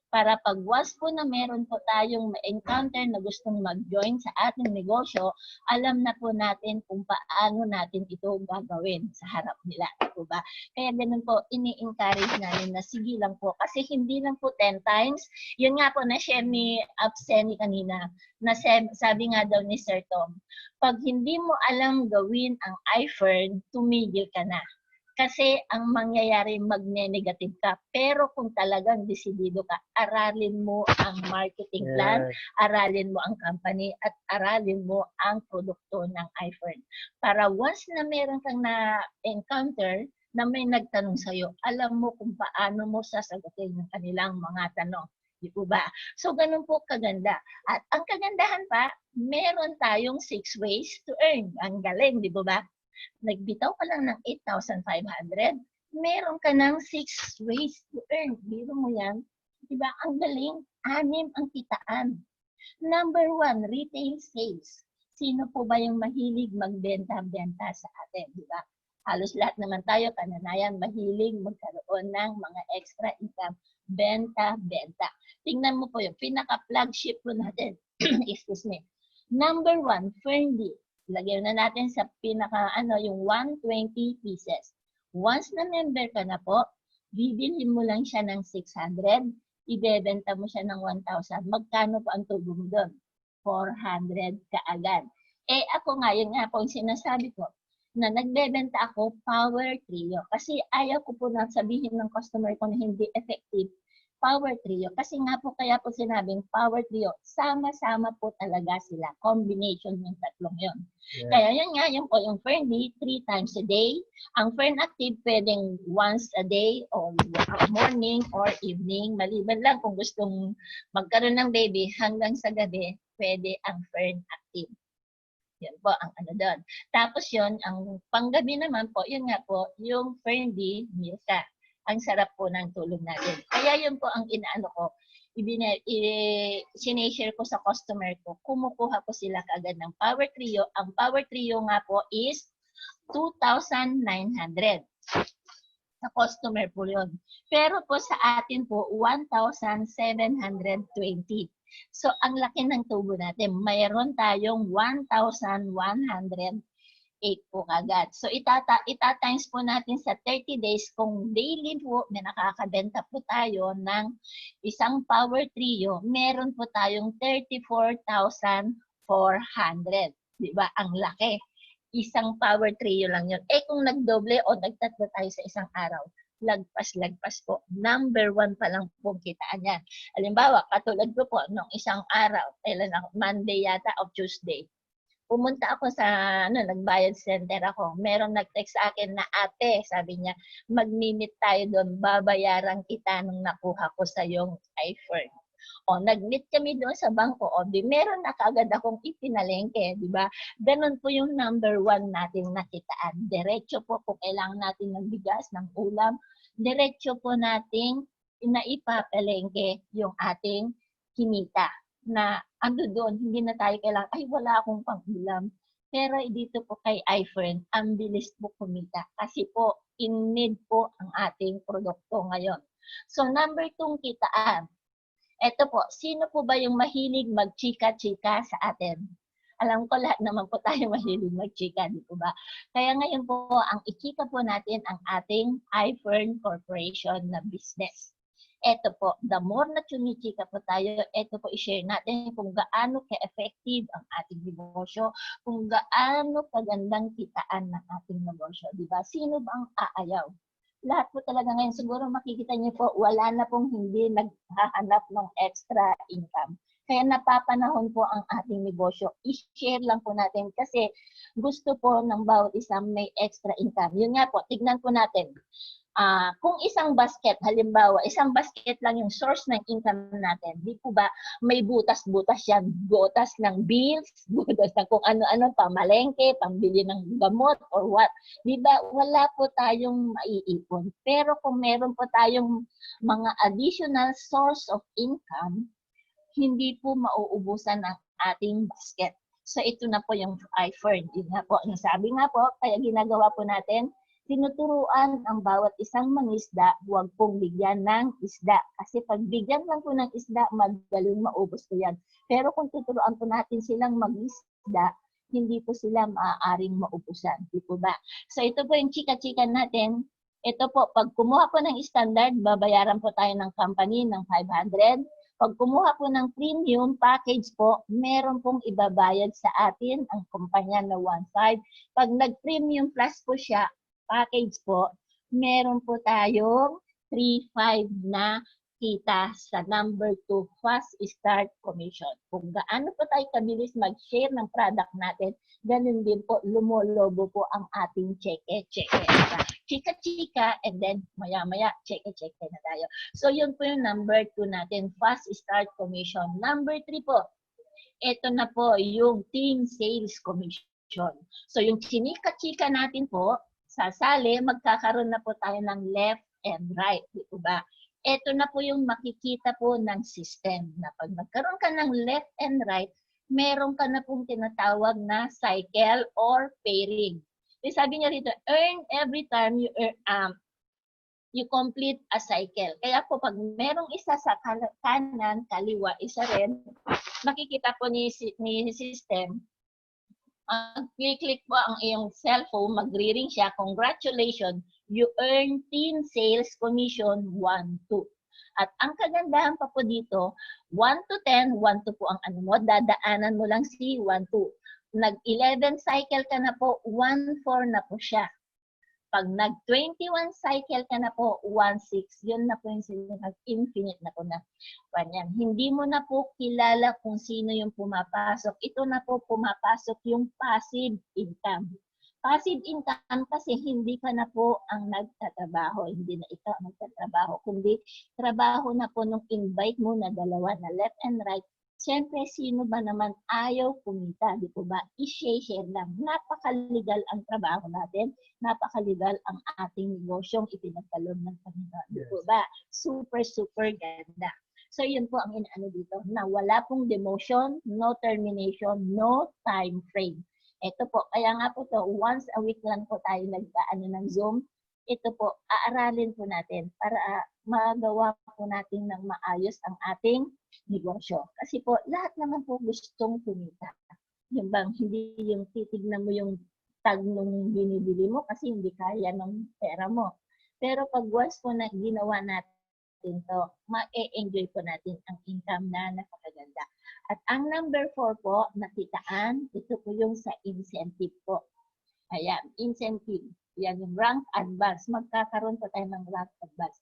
Para pag once po na meron po tayong ma-encounter na gustong mag-join sa ating negosyo, alam na po natin kung paano natin ito gagawin sa harap nila. Diba ba? Kaya ganun po, ini-encourage namin na sige lang po. Kasi hindi lang po 10 times. Yun nga po na-share ni Abseni kanina, na sabi nga daw ni Sir Tom, pag hindi mo alam gawin ang iFern, tumigil ka na. Kasi ang mangyayari, magne-negative ka. Pero kung talagang desidido ka, aralin mo ang marketing plan, aralin mo ang company, at aralin mo ang produkto ng iFern. Para once na meron kang na-encounter na may nagtanong sa'yo, alam mo kung paano mo sasagutin yung kanilang mga tanong. Di po ba? So, ganun po kaganda. At ang kagandahan pa, meron tayong 6 ways to earn. Ang galing, di po ba? Nagbitaw ka lang ng 8,500, meron ka ng 6 ways to earn. Biro mo yan. Diba? Ang galing. 6 ang kitaan. Number 1, retail sales. Sino po ba yung mahilig magbenta-benta sa atin? Diba? Halos lahat naman tayo, kananayan, mahilig magkaroon ng mga extra income. Benta-benta. Tingnan mo po yung pinaka-flagship po natin. Excuse me. Number 1, Ferndi. Lagyan na natin sa pinaka, yung 120 pieces. Once na member ka na po, bibilhin mo lang siya ng 600, ibebenta mo siya ng 1,000. Magkano po ang tubo mo doon? 400 kaagad. Eh ako nga, yun nga po yung sinasabi ko, na nagbebenta ako power trio. Kasi ayaw ko po na sabihin ng customer ko na hindi effective power trio. Kasi nga po kaya po sinabing power trio, sama-sama po talaga sila. Combination yung tatlong yun. Yeah. Kaya yan nga, yung po yung Ferndi, 3 times a day. Ang Fern Active pwedeng once a day or morning or evening. Maliban lang kung gustong magkaroon ng baby hanggang sa gabi, pwede ang Fern Active. Yan po ang doon. Tapos yun, ang panggabi naman po, yun nga po, yung Ferndi Milka. ang sarap po ng tulog natin. Kaya yun po ang inaano ko, sinashare ko sa customer ko, kumukuha po sila kaagad ng Power Trio. Ang Power Trio nga po is 2,900. Sa customer po yun. Pero po sa atin po, 1,720. So, ang laki ng tubo natin. Mayroon tayong 1,108 po kagad. So, itatimes po natin sa 30 days. Kung daily po, may nakakabenta po tayo ng isang Power Trio, meron po tayong 34,400. Diba? Ang laki. Isang Power Trio lang yun. Eh kung nagdoble o nagtatlo tayo sa isang araw, lagpas po. Number 1 pa lang pong kitaan yan. Halimbawa, katulad ko po, nung isang araw, Monday yata o Tuesday, pumunta ako sa, nagbayad center ako. Merong nag-text sa akin na ate, sabi niya, mag-meet tayo doon, babayaran kita nung nakuha ko sa yung iPhone. O, nag-meet kami doon sa bangko. O, meron na kaagad akong ipinalengke, di ba? Ganon po yung number 1 natin nakitaan. Diretso po kung kailangan natin ng bigas, ng ulam, diretso po nating naipapalengke yung ating kinita. Na ando doon, hindi na tayo kailangan, ay wala akong pang-ulam. Pero dito po kay iFern, ang bilis po kumita. Kasi po, in need po ang ating produkto ngayon. So, number 2 kitaan. Ito po, sino po ba yung mahilig magchika-chika sa atin? Alam ko lahat naman po tayo mahilig magchika, di po ba? Kaya ngayon po, ang ichika po natin ang ating iFern Corporation na business. Ito po, the more na chumichika po tayo, ito po i-share natin kung gaano ka-effective ang ating negosyo, kung gaano kagandang kitaan ng ating negosyo, di ba? Sino ba ang aayaw? Lahat po talaga ngayon, siguro makikita niyo po, wala na pong hindi naghahanap ng extra income. Kaya napapanahon po ang ating negosyo. I-share lang po natin kasi gusto po ng bawat isang may extra income. Yun nga po, tignan po natin. Kung isang basket, halimbawa, isang basket lang yung source ng income natin, di po ba may butas-butas yan, butas ng bills, butas ng kung ano-ano, pamalengke, pambili ng gamot, or what. Di ba, wala po tayong maiipon. Pero kung meron po tayong mga additional source of income, hindi po mauubusan ng ating basket. So, ito na po yung iFern. Yun nga po, sabi nga po, kaya ginagawa po natin, tinuturuan ang bawat isang mangisda, huwag pong bigyan ng isda. Kasi pag bigyan lang po ng isda, madaling maubos po yan. Pero kung tuturuan po natin silang mag-isda, hindi po sila maaaring maubusan. Di po ba? So ito po yung chika-chika natin. Ito po, pag kumuha po ng standard, babayaran po tayo ng company ng 500. Pag kumuha po ng premium package po, meron pong ibabayad sa atin ang kumpanya na 1.5. Pag nag-premium plus po siya, package po, meron po tayong 3.5 na kita sa number 2 fast start commission. Kung gaano po tayo kabilis mag-share ng product natin, ganun din po lumolobo po ang ating cheque-cheque. Chika-chika and then maya-maya cheque-cheque na tayo. So yun po yung number 2 natin, fast start commission. Number 3 po, ito na po yung team sales commission. So yung chinika-chika natin po, sasali, magkakaroon na po tayo ng left and right. Di po ba? Ito na po yung makikita po ng system na pag nagkaroon ka ng left and right, meron ka na pong tinatawag na cycle or pairing. E sabi niya rito, earn every time you complete a cycle. Kaya po pag merong isa sa kanan, kaliwa, isa rin, makikita po ni system, click po ang iyong cellphone, magre-ring siya, congratulations, you earn team sales commission 1, 2. At ang kagandahan pa po dito, 1 to 10, 1 to po ang ano mo, dadaanan mo lang si 1, 2. Nag-11 cycle ka na po, 1, 4 na po siya. Pag nag-21 cycle ka na po, 1, 6, yun na po yung infinite na po na. Ganyan. Hindi mo na po kilala kung sino yung pumapasok. Ito na po pumapasok yung passive income. Passive income kasi hindi ka na po ang nagtatrabaho. Hindi na ikaw ang nagtatrabaho. Kundi trabaho na po nung invite mo na dalawa na left and right. Siyempre, sino ba naman ayaw kumita, di po ba? I-share lang. Napakaligal ang trabaho natin, napakaligal ang ating negosyong ipinagkaloob ng Panginoon, di po ba? Super, super ganda. So, yun po ang inaano dito, na wala pong demotion, no termination, no time frame. Ito po, kaya nga po to, once a week lang po tayo nag-ano ng Zoom. Ito po, aaralin po natin para magawa po natin ng maayos ang ating negosyo. Kasi po, lahat naman po gustong kumita. Yung bang, hindi yung titignan mo yung tag nung binibili mo kasi hindi kaya ng pera mo. Pero pag once po na ginawa natin to, ma-enjoy po natin ang income na napakaganda. At ang number 4 po, nakitaan, ito po yung sa incentive po. Ayan, incentive. Yan yung rank advance. Magkakaroon po tayo ng rank advance.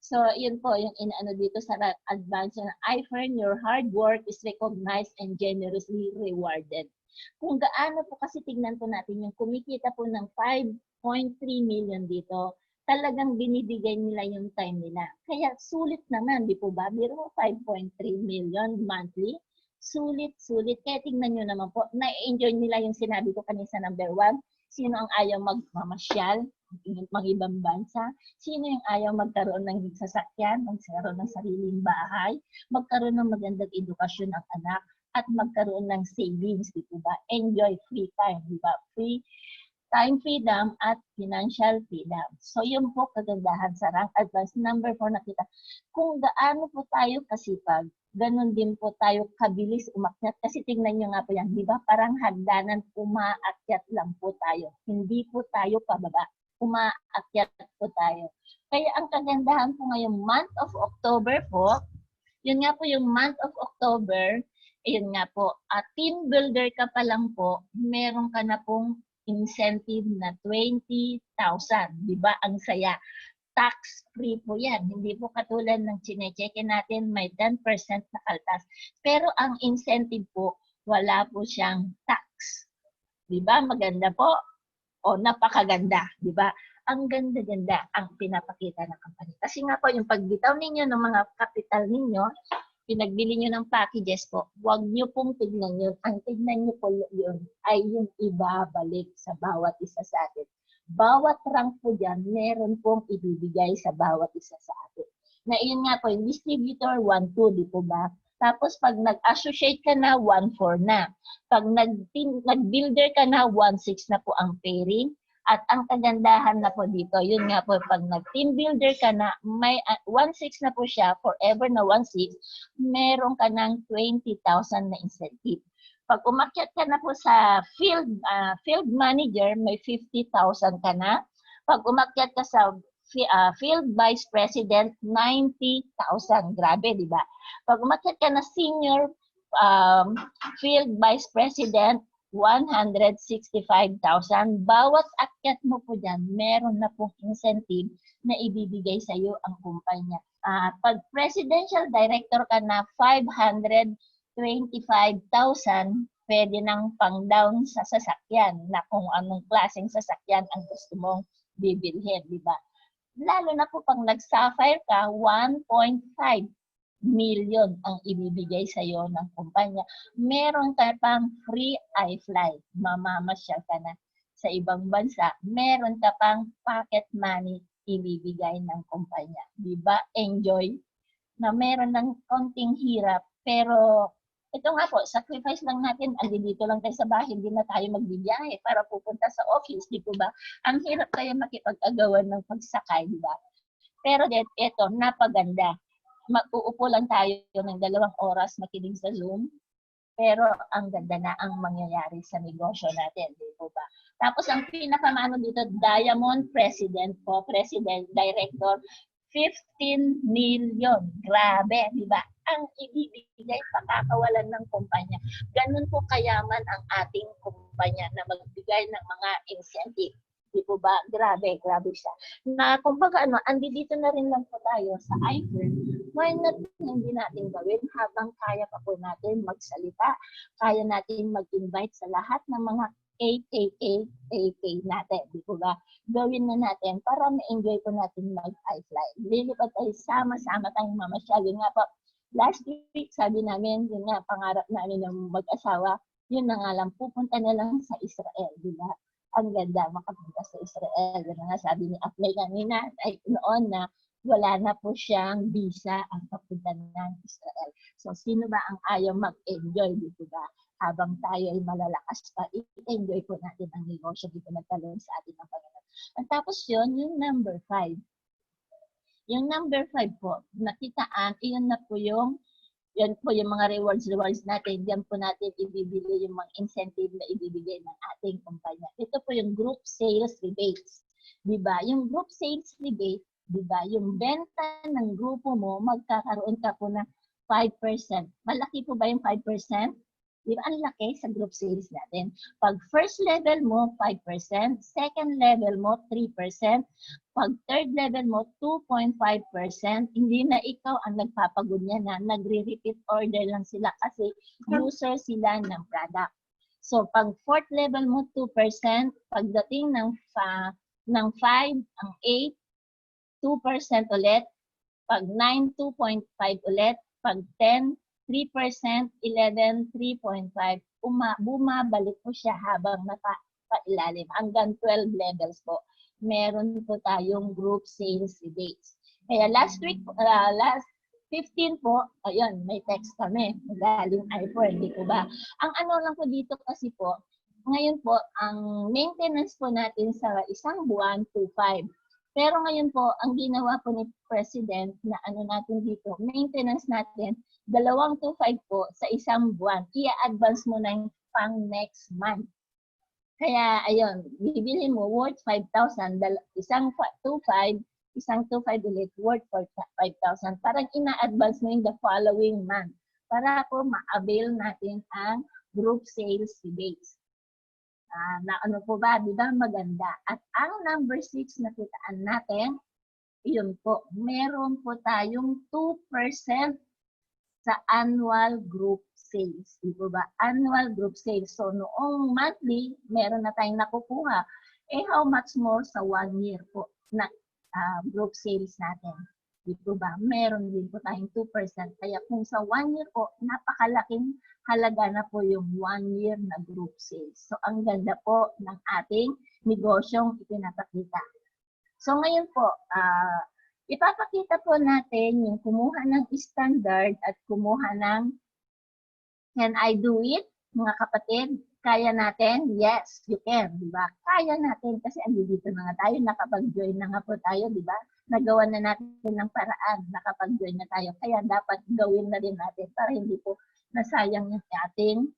So, yun po, yung inaano dito sa rank advance, I find your hard work is recognized and generously rewarded. Kung gaano po kasi tignan po natin yung kumikita po ng 5.3 million dito, talagang binibigay nila yung time nila. Kaya sulit naman, di po ba? Biro mo 5.3 million monthly. Sulit. Kaya tignan nyo naman po, na-enjoy nila yung sinabi ko kanina sa number 1. Sino ang ayaw magmamasyal, mag-ibang bansa? Sino yung ayaw magkaroon ng sasakyan, magkaroon ng sariling bahay, magkaroon ng magandang edukasyon ng anak, at magkaroon ng savings, di ba? Enjoy free time, di ba? Free time freedom at financial freedom. So, yun po kagandahan sa rank advance. Number 4 nakita. Kung gaano po tayo kasipag, ganun din po tayo kabilis umakyat. Kasi tingnan nyo nga po yan, di ba? Parang hagdanan, umaakyat lang po tayo. Hindi po tayo pababa. Umaakyat po tayo. Kaya ang kagandahan po ngayong month of October po, yun nga po yung month of October, yun nga po, team builder ka pa lang po, meron ka na pong incentive na 20,000. Di ba? Ang saya. Tax-free po yan. Hindi po katulad ng chinecheck natin, may 10% na kaltas. Pero ang incentive po, wala po siyang tax. Di ba? Maganda po. O napakaganda. Di ba? Ang ganda-ganda ang pinapakita ng company. Kasi nga po, yung pagbitaw ninyo ng mga capital ninyo, pinagbili nyo ng packages po, huwag nyo pong tignan yun. Ang tignan nyo po yun ay yung ibabalik sa bawat isa sa atin. Bawat rank po dyan, meron pong ibibigay sa bawat isa sa atin. Na yun nga po, yung distributor, 1-2, di po ba? Tapos pag nag-associate ka na, 1-4 na. Pag nag-builder ka na, 1-6 na po ang pairing. At ang kagandahan na po dito, yun nga po, pag nag-team builder ka na, may 1-6 na po siya, forever na 1-6, meron ka ng 20,000 na incentive. Pag umakyat ka na po sa field manager, may 50,000 ka na. Pag umakyat ka sa field vice president, 90,000. Grabe, di ba? Pag umakyat ka na senior field vice president, 165,000. Bawat akyat mo po dyan, meron na pong incentive na ibibigay sa iyo ang kumpanya. Pag presidential director ka na, 525,000, pwede nang pang-down sa sasakyan na kung anong klaseng sasakyan ang gusto mong bibilhin, di ba? Lalo na po pag nag-sapphire ka, 1.5 million ang ibibigay sa iyo ng kumpanya. Meron ka pang free iFly. Mamamasyal ka na sa ibang bansa. Meron ka pang pocket money ibibigay ng kumpanya. Di ba? Enjoy. Na meron ng konting hirap. Pero ito nga po, sacrifice lang natin. Dito lang tayo sa bahay. Hindi na tayo magbibiyahe para pupunta sa office. Di po ba? Ang hirap tayo makipag-agawan ng pagsakay. Di ba? Pero ito, napaganda. Mag-uupo lang tayo ng 2 oras makinig sa Zoom, pero ang ganda na ang mangyayari sa negosyo natin, di po ba? Tapos ang pinakamano dito, Diamond President po, President, Director, 15 million. Grabe, di ba? Ang ibibigay, pakakawalan ng kumpanya. Ganun po kayaman ang ating kumpanya na magbigay ng mga incentive. Di po ba? Grabe siya. Na kumbaga andito na rin lang po tayo sa iFirm. Why not hindi natin gawin habang kaya pa po natin magsalita, kaya natin mag-invite sa lahat ng mga AK natin, di po ba? Gawin na natin para ma-enjoy po natin mag-iFly. Lilipat tayo sama-sama tayong mamasyal. Yun nga po, last week, sabi namin, yun nga, pangarap namin ng mag-asawa, yun na nga lang, pupunta na lang sa Israel, di ba? Ang ganda, makapunta sa Israel. Yun na nga, sabi ni Aplay kanina, ay noon na, wala na po siyang visa ang papunta ng Israel. So, sino ba ang ayaw mag-enjoy, di ba? Habang tayo ay malalakas pa, i-enjoy po natin ang negosyo dito na talon sa ating ng Panginoon. At tapos yun, yung number 5. Yung number 5 po, nakitaan, iyon na po yung yan po yung mga rewards natin. Diyan po natin ibibili yung mga incentive na ibibigay ng ating kumpanya. Ito po yung group sales rebates. Diba? Yung group sales rebate, diba? Yung benta ng grupo mo, magkakaroon ka po ng 5%. Malaki po ba yung 5%? Diba? Ang laki sa group sales natin. Pag first level mo, 5%. Second level mo, 3%. Pag third level mo, 2.5%, hindi na ikaw ang nagpapagod niya na nagre-repeat order lang sila kasi user sila ng product. So, pag fourth level mo, 2%. Pagdating ng 5, ang 8, 2% ulit. Pag 9, 2.5 ulit. Pag 10, 3%, 11, 3.5. Bumabalik po siya habang napailalim. Hanggang 12 levels po. Meron po tayong group sales rebates. Kaya last week, last 15 po, ayun, may text kami. Galing iPhone, di po ba? Ang ano lang po dito kasi po, ngayon po, ang maintenance po natin sa isang buwan, 2.5. Pero ngayon po, ang ginawa po ni President na ano natin dito, maintenance natin, 2.5 po sa isang buwan. I-advance mo na yung pang next month. Kaya, ayun, bibili mo worth 5,000, isang 2.5, isang 2.5 ulit, worth 5,000. Parang ina-advance mo yung the following month para po ma-avail natin ang group sales rebates. Na ano po ba, di ba maganda? At ang number 6 na kitaan natin, yun po, meron po tayong 2% sa annual group sales. Di ba? Annual group sales. So, noong monthly, meron na tayong nakukuha. Eh, how much more sa 1 year po na group sales natin? Di ba? Meron din po tayong 2%. Kaya kung sa 1 year po, napakalaking halaga na po yung 1 year na group sales. So, ang ganda po ng ating negosyong ipinapakita. So, ngayon po, ipapakita po natin yung kumuha ng standard at kumuha ng can I do it? Mga kapatid, kaya natin? Yes, you can, di ba? Kaya natin kasi andito na nga tayo, nakapag-join na nga po tayo, di ba? Nagawa na natin ng paraan, nakapag-join na tayo. Kaya dapat gawin na din natin para hindi po nasayang yung ating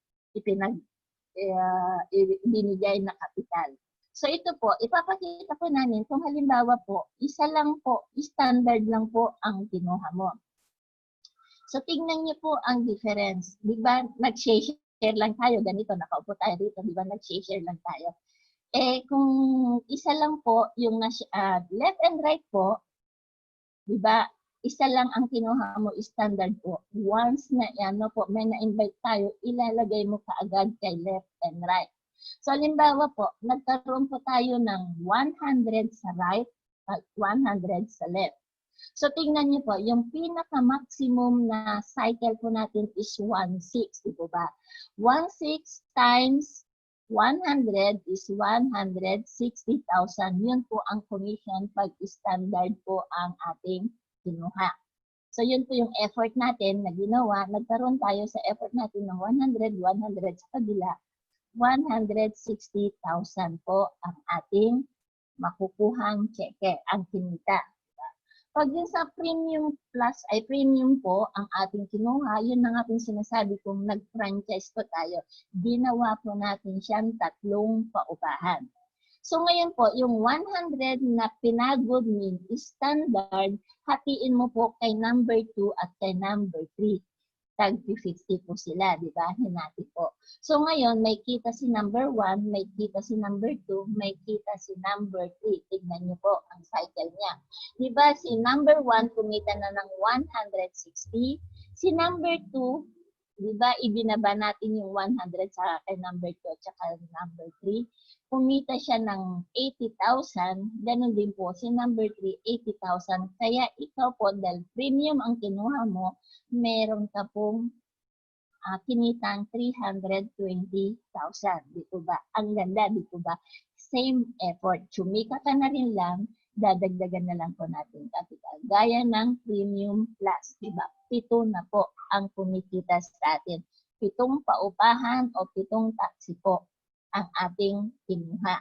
binigay na kapital. So ito po, ipapakita po namin kung halimbawa po, isa lang po, standard lang po ang kinuha mo. So tingnan niyo po ang difference. Di ba nag-share lang tayo, ganito, nakaupo tayo dito, di ba nag-share lang tayo. Eh kung isa lang po, yung left and right po, di ba, isa lang ang kinuha mo, standard po. Once na ano po, may na-invite tayo, ilalagay mo kaagad kay left and right. So, halimbawa po, nagkaroon po tayo ng 100 sa right at 100 sa left. So, tingnan niyo po, yung pinaka-maximum na cycle po natin is 1/6, di ba ba? 1/6 times 100 is 160,000. Yun po ang commission pag standard po ang ating kinuha. So, yun po yung effort natin na ginawa. Nagkaroon tayo sa effort natin ng 100 sa kabila. 160,000 po ang ating makukuhang cheque, ang kinita. Pag yun sa premium plus ay premium po ang ating kinuha, yun ang ating sinasabi kung nag-franchise po tayo. Ginawa po natin siyang 3 paupahan. So ngayon po, yung 100 na pinagod min standard, hatiin mo po kay number 2 at kay number 3. Tag 50 po sila, di ba? Hinati po. So ngayon, may kita si number 1, may kita si number 2, may kita si number 3. Tignan niyo po ang cycle niya. Di ba si number 1 kumita na ng 160, si number 2 di ba, ibinaba natin yung 100 sa number 2 at saka number 3. Kumita siya ng 80,000, ganun din po si number 3, 80,000. Kaya ikaw po, dahil premium ang kinuha mo, meron ka pong kinitang 320,000. Di po ba? Ang ganda, di po ba? Same effort. Sumika ka na rin lang, dadagdagan na lang po natin capital. Gaya ng premium plus, di ba? 7 na po ang kumikita sa atin. 7 paupahan o 7 taxi po ang ating kinuha.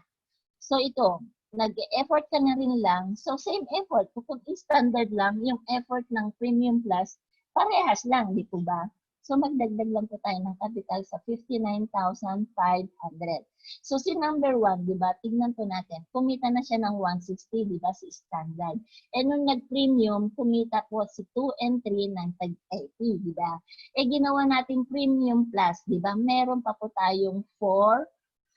So ito, nag-effort ka na rin lang. So same effort. Kung standard lang, yung effort ng premium plus, parehas lang, di po ba? So magdagdag lang po tayo ng capital sa 59,500. So si number 1, di ba, tignan po natin, kumita na siya ng 160, di ba, si standard. E nung nag-premium, kumita po si 2 and 3 ng tag-80, di ba? E ginawa natin premium plus, di ba, meron pa po tayong 4,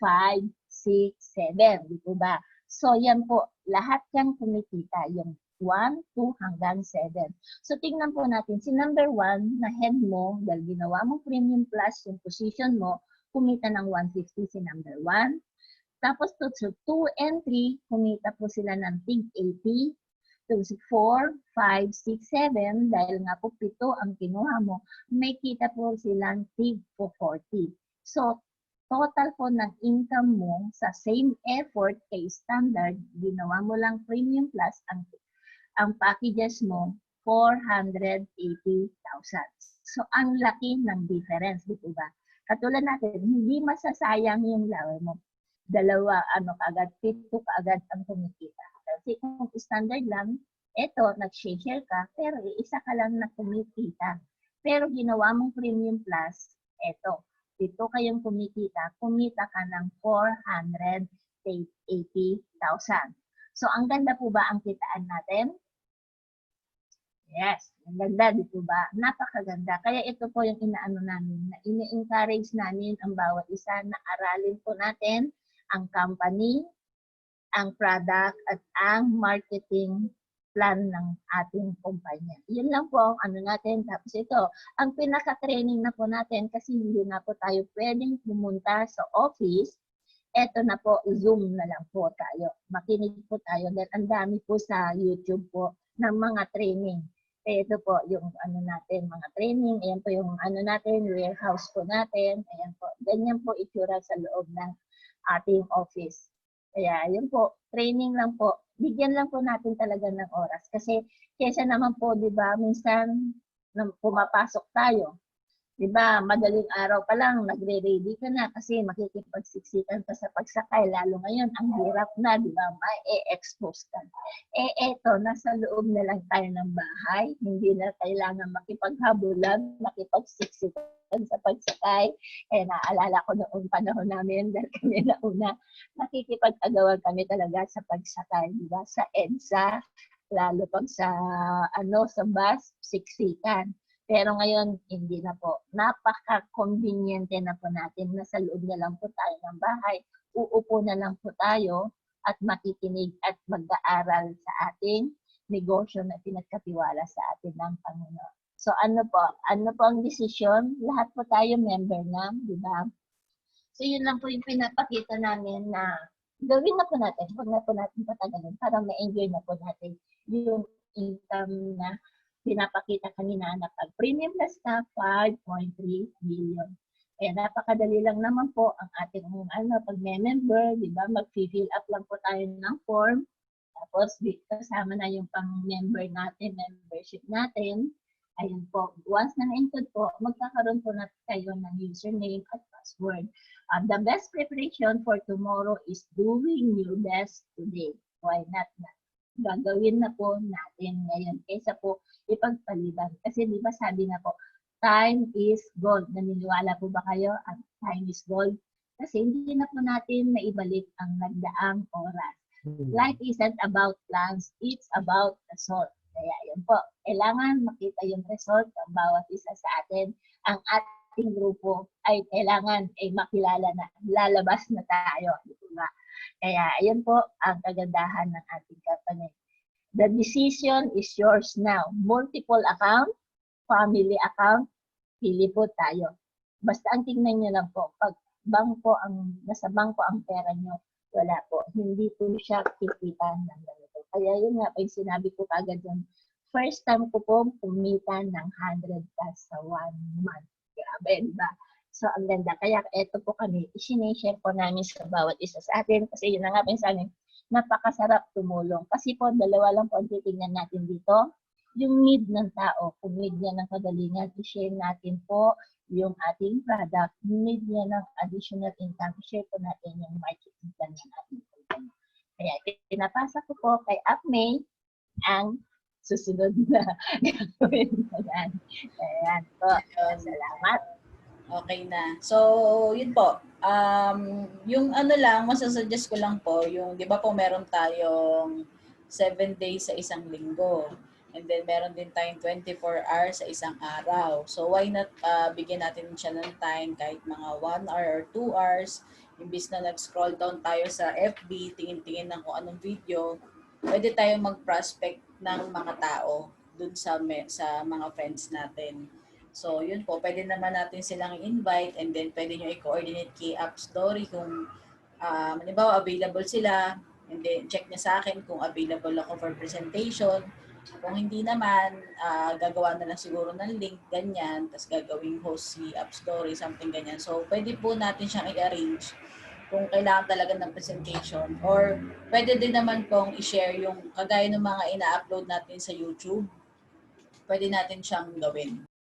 5, 6, 7, di po ba? So yan po, lahat yung kumikita, yung 1, 2 hanggang 7. So tingnan po natin, si number 1 na head mo, dahil ginawa mo premium plus yung position mo, kumita ng 150 si number 1. Tapos to 2 and 3, kumita po sila ng tig 80. To 4, 5, 6, 7, dahil nga po 7 ang kinuha mo, may kita po silang tig po 40. So total po ng income mo sa same effort kay standard, ginawa mo lang premium plus, ang packages mo, 480,000. So, ang laki ng difference, di po ba? Katulad natin, hindi masasayang yung laway mo. Dalawa, kaagad, 7 kaagad ang kumikita. Kasi kung standard lang, eto, nag-share ka, pero isa ka lang na kumikita. Pero ginawa mong premium plus, eto, 7 kayong kumikita ka ng 480,000. So, ang ganda po ba ang kitaan natin? Yes, ang ganda, di po ba? Napakaganda. Kaya ito po yung inaano namin, na ini-encourage namin ang bawat isa na aralin po natin ang company, ang product, at ang marketing plan ng ating kumpanya. Yun lang po ang ano natin. Tapos ito, ang pinaka-training na po natin kasi hindi na po tayo pwedeng pumunta sa office. Eto na po, Zoom na lang po tayo. Makinig po tayo dahil ang dami po sa YouTube po ng mga training. Ito po yung ano natin, mga training. Ayan po yung ano natin, warehouse po natin. Ayan po. Ganyan po itsura sa loob ng ating office. Kaya yun po, training lang po. Bigyan lang po natin talaga ng oras. Kasi kesa naman po, di ba, minsan pumapasok tayo. Di ba, madaling araw pa lang, nagre-ready ka na kasi makikipagsiksikan ka sa pagsakay. Lalo ngayon, ang hirap na, di ba, ma-expose ka. Eto, nasa loob na lang tayo ng bahay. Hindi na kailangan makipaghabulan, makipagsiksikan sa pagsakay. Naalala ko noong panahon namin, dahil kami nauna, nakikipag-agawan kami talaga sa pagsakay, di ba, sa EDSA, lalo pag sa, sa bus, siksikan. Pero ngayon, hindi na po. Napaka-conveniente na po natin. Nasa loob na lang po tayo ng bahay. Uupo na lang po tayo at makikinig at mag-aaral sa ating negosyo na pinagkatiwala sa atin ng Panginoon. So ano po ang desisyon? Lahat po tayo member na, di ba? So yun lang po yung pinapakita namin na gawin na po natin. Huwag na po natin patagalin para ma-enjoy na po natin yung income na pinapakita kanina na pag premium plus na 5.3 billion. Napakadali lang naman po ang ating pag member, di ba? Mag-fill up lang po tayo ng form. Tapos kasama na yung pang-member natin, membership natin. Ayun po. Once na na-include po, magkakaroon po natin kayo ng username at password. The best preparation for tomorrow is doing your best today. Why not? Gagawin na po natin ngayon kaysa po ipagpaliban. Kasi di ba sabi na po, time is gold. Naniniwala po ba kayo ang time is gold? Kasi hindi na po natin maibalik ang nagdaang oras. Life isn't about plans, it's about result. Kaya yun po, kailangan makita yung result ng bawat isa sa atin. Ang ating grupo ay kailangan makilala na, lalabas na tayo. Di ba? Kaya ayun po ang kagandahan ng ating company. The decision is yours now. Multiple account, family account, pili po tayo. Basta ang tingnan nyo lang po, pag nasa bangko ang pera nyo, wala po. Hindi po siya kikitan ng ganito. Kaya yun nga, pag sinabi ko kagad yun, first time ko po kumita ng 100 plus sa 1 month. Grabe, diba? So, ang ganda. Kaya eto po kami, isineshare po namin sa bawat isa sa atin. Kasi yun na nga po sa amin, napakasarap tumulong. Kasi po, dalawa lang po ang titingnan natin dito. Yung need ng tao, kung need niya ng kagalingan, i-share natin po yung ating product. Need niya ng additional income, i-share po natin yung marketing plan ng ating company. Kaya pinapasa ko po kay Apmay ang susunod na gagawin na yan. Ayan po. Salamat. Okay na. So, yun po. Yung ano lang, masasuggest ko lang po, yung, di ba po meron tayong 7 days sa isang linggo. And then, meron din tayong 24 hours sa isang araw. So, why not bigyan natin siya ng time kahit mga 1 hour or 2 hours. Imbis na nag-scroll down tayo sa FB, tingin-tingin ng kung anong video, pwede tayong mag-prospect ng mga tao dun sa mga friends natin. So, yun po, pwede naman natin silang invite and then pwede nyo i-coordinate kay App Story kung halimbawa available sila and then check niya sa akin kung available ako for presentation. Kung hindi naman, gagawa na lang siguro ng link, ganyan, tapos gagawing host si App Story, something ganyan. So, pwede po natin siyang i-arrange kung kailangan talaga ng presentation. Or pwede din naman pong i-share yung kagaya ng mga ina-upload natin sa YouTube. Pwede natin siyang gawin.